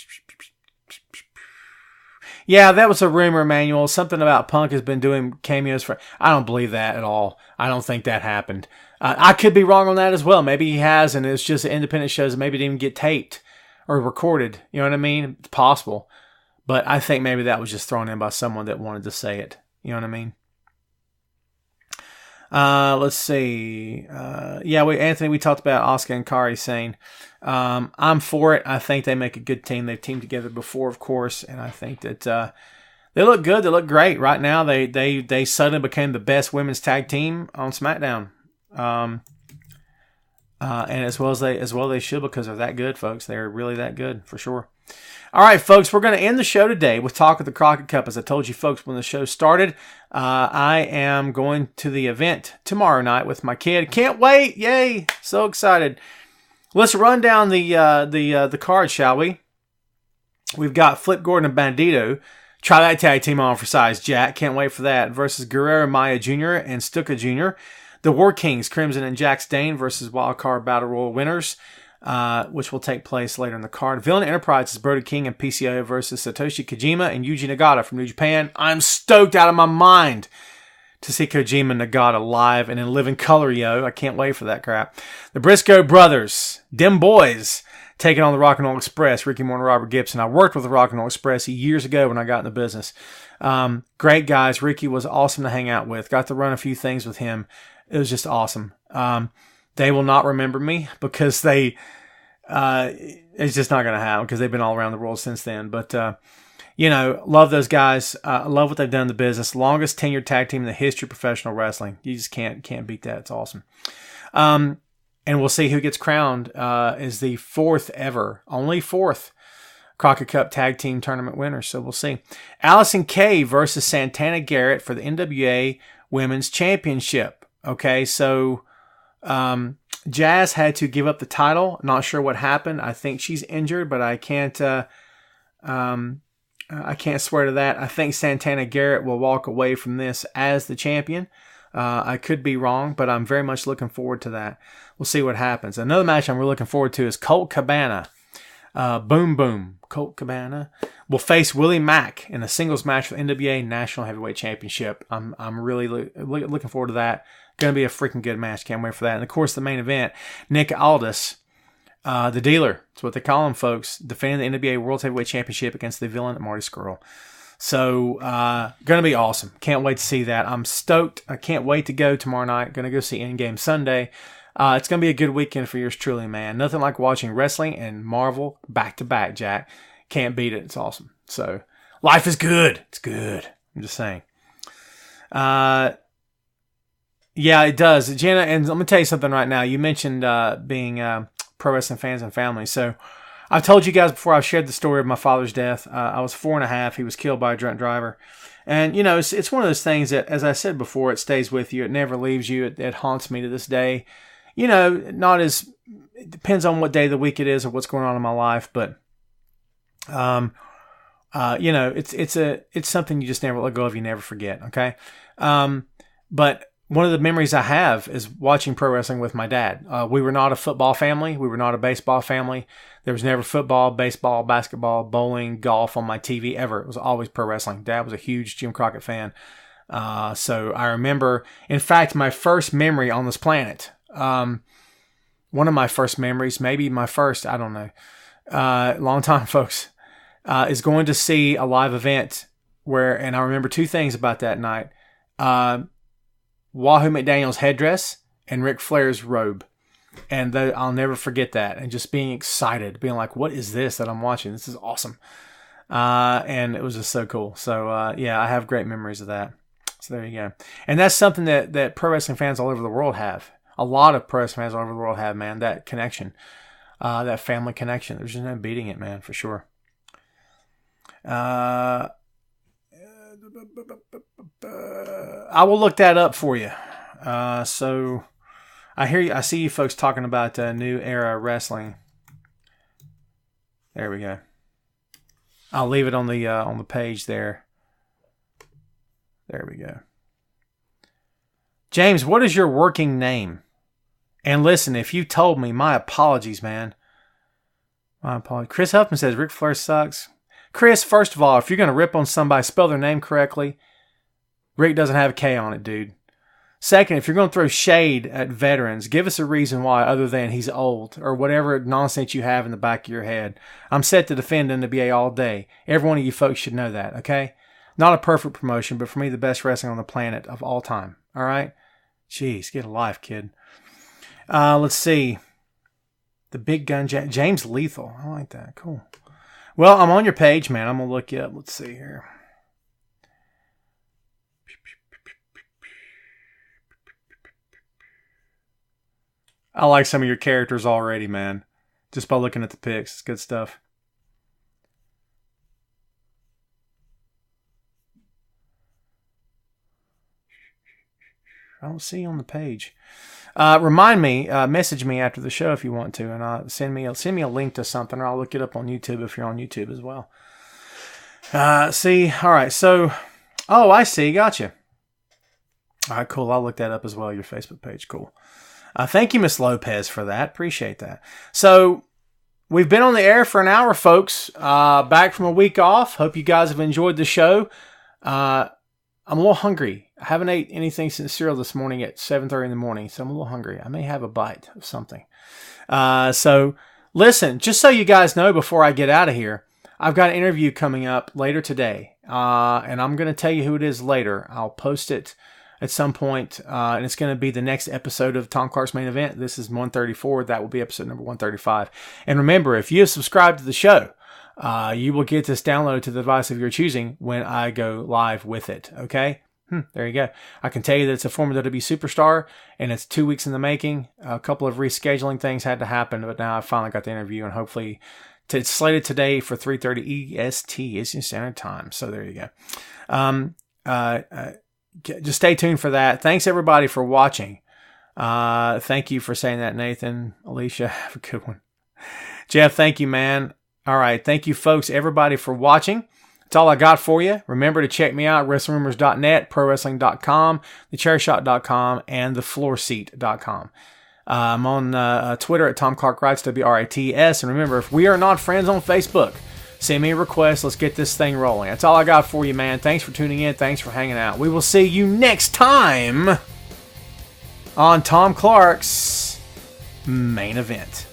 Yeah, that was a rumor, Emmanuel. Something about Punk has been doing cameos for... I don't believe that at all. I don't think that happened. I could be wrong on that as well. Maybe he has, and it's just independent shows that maybe didn't even get taped or recorded. You know what I mean? It's possible. But I think maybe that was just thrown in by someone that wanted to say it. You know what I mean? Let's see. Anthony, we talked about Asuka and Kairi Sane. I'm for it. I think they make a good team. They've teamed together before, of course, and I think that they look good. They look great right now. They suddenly became the best women's tag team on SmackDown, and as well they should, because they're that good, folks. They're really that good for sure. All right, folks, we're going to end the show today with talk of the Crockett Cup. As I told you folks when the show started, I am going to the event tomorrow night with my kid. Can't wait. Yay. So excited. Let's run down the card, shall we? We've got Flip Gordon and Bandito. Try that tag team on for size, Jack. Can't wait for that. Versus Guerrero Maya Jr. and Stuka Jr. The War Kings, Crimson and Jax Dane versus Wildcard Battle Royal winners, which will take place later in the card. Villain Enterprises, Brody King and PCO versus Satoshi Kojima and Yuji Nagata from New Japan. I'm stoked out of my mind to see Kojima and Nagata live and in living color, yo. I can't wait for that crap. The Briscoe brothers, them boys, taking on the Rock and Roll Express, Ricky Morton and Robert Gibson. I worked with the Rock and Roll Express years ago when I got in the business. Great guys. Ricky was awesome to hang out with. Got to run a few things with him. It was just awesome. They will not remember me because it's just not going to happen because they've been all around the world since then. But, love those guys. Love what they've done in the business. Longest tenured tag team in the history of professional wrestling. You just can't beat that. It's awesome. And we'll see who gets crowned as the only fourth Crockett Cup Tag Team Tournament winner. So we'll see. Allison Kay versus Santana Garrett for the NWA Women's Championship. Okay, so Jazz had to give up the title. Not sure what happened. I think she's injured, but I can't swear to that. I think Santana Garrett will walk away from this as the champion. I could be wrong, but I'm very much looking forward to that. We'll see what happens. Another match I'm really looking forward to is Colt Cabana. Boom Boom. Colt Cabana will face Willie Mack in a singles match for the NWA National Heavyweight Championship. I'm really looking forward to that. Going to be a freaking good match. Can't wait for that. And of course, the main event, Nick Aldis, the dealer. That's what they call him, folks. Defending the NWA World Heavyweight Championship against the villain Marty Scurll. So, going to be awesome. Can't wait to see that. I'm stoked. I can't wait to go tomorrow night. Going to go see Endgame Sunday. It's going to be a good weekend for yours truly, man. Nothing like watching wrestling and Marvel back to back, Jack. Can't beat it. It's awesome. So, life is good. It's good. I'm just saying. Yeah, it does. Jenna, and I'm going to tell you something right now. You mentioned being pro wrestling fans and family. So, I've told you guys before, I've shared the story of my father's death. I was 4.5. He was killed by a drunk driver. And, it's one of those things that, as I said before, it stays with you. It never leaves you. It haunts me to this day. It depends on what day of the week it is or what's going on in my life. But, it's something you just never let go of. You never forget. Okay. But one of the memories I have is watching pro wrestling with my dad. We were not a football family. We were not a baseball family. There was never football, baseball, basketball, bowling, golf on my TV ever. It was always pro wrestling. Dad was a huge Jim Crockett fan. So I remember, in fact, my first memory on this planet, one of my first memories, maybe my first, I don't know, long time, folks, is going to see a live event and I remember two things about that night. Wahoo McDaniel's headdress and Ric Flair's robe. And I'll never forget that. And just being excited, being like, what is this that I'm watching? This is awesome. And it was just so cool. So, I have great memories of that. So there you go. And that's something that pro wrestling fans all over the world have. A lot of pro wrestling fans all over the world have, man, that connection, that family connection. There's just no beating it, man, for sure. I will look that up for you. So I see you folks talking about New Era Wrestling. There we go. I'll leave it on the page there. There we go. James, what is your working name? And listen, if you told me, my apologies, man. My apologies. Chris Huffman says Ric Flair sucks. Chris, first of all, if you're going to rip on somebody, spell their name correctly. Rick doesn't have a K on it, dude. Second, if you're going to throw shade at veterans, give us a reason why other than he's old or whatever nonsense you have in the back of your head. I'm set to defend NWA all day. Every one of you folks should know that, okay? Not a perfect promotion, but for me, the best wrestling on the planet of all time. All right? Jeez, get a life, kid. Let's see. The Big Gun James Lethal. I like that. Cool. Well, I'm on your page, man. I'm going to look you up. Let's see here. I like some of your characters already, man. Just by looking at the pics. It's good stuff. I don't see you on the page. Remind me, message me after the show if you want to, and send me a link to something, or I'll look it up on YouTube if you're on YouTube as well. See, all right, so, I see, gotcha. All right, cool. I'll look that up as well. Your Facebook page, cool. Thank you, Miss Lopez, for that. Appreciate that. So, we've been on the air for an hour, folks. Back from a week off. Hope you guys have enjoyed the show. I'm a little hungry. I haven't ate anything since cereal this morning at 7:30 in the morning, so I'm a little hungry. I may have a bite of something. So, listen, just so you guys know before I get out of here, I've got an interview coming up later today, and I'm going to tell you who it is later. I'll post it at some point, and it's going to be the next episode of Tom Clark's Main Event. This is 134. That will be episode number 135. And remember, if you have subscribed to the show, you will get this downloaded to the device of your choosing when I go live with it, okay? There you go. I can tell you that it's a former WWE superstar, and it's 2 weeks in the making. A couple of rescheduling things had to happen, but now I finally got the interview, and hopefully it's slated today for 3:30 EST, Eastern Standard Time. So there you go. Just stay tuned for that. Thanks, everybody, for watching. Thank you for saying that, Nathan. Alicia, have a good one. Jeff, thank you, man. All right. Thank you, folks, everybody, for watching. That's all I got for you. Remember to check me out, WrestlingRumors.net, ProWrestling.com, TheChairshot.com, and TheFloorSeat.com. I'm on Twitter at Tom Clark Writes, WRITS. And remember, if we are not friends on Facebook, send me a request. Let's get this thing rolling. That's all I got for you, man. Thanks for tuning in. Thanks for hanging out. We will see you next time on Tom Clark's Main Event.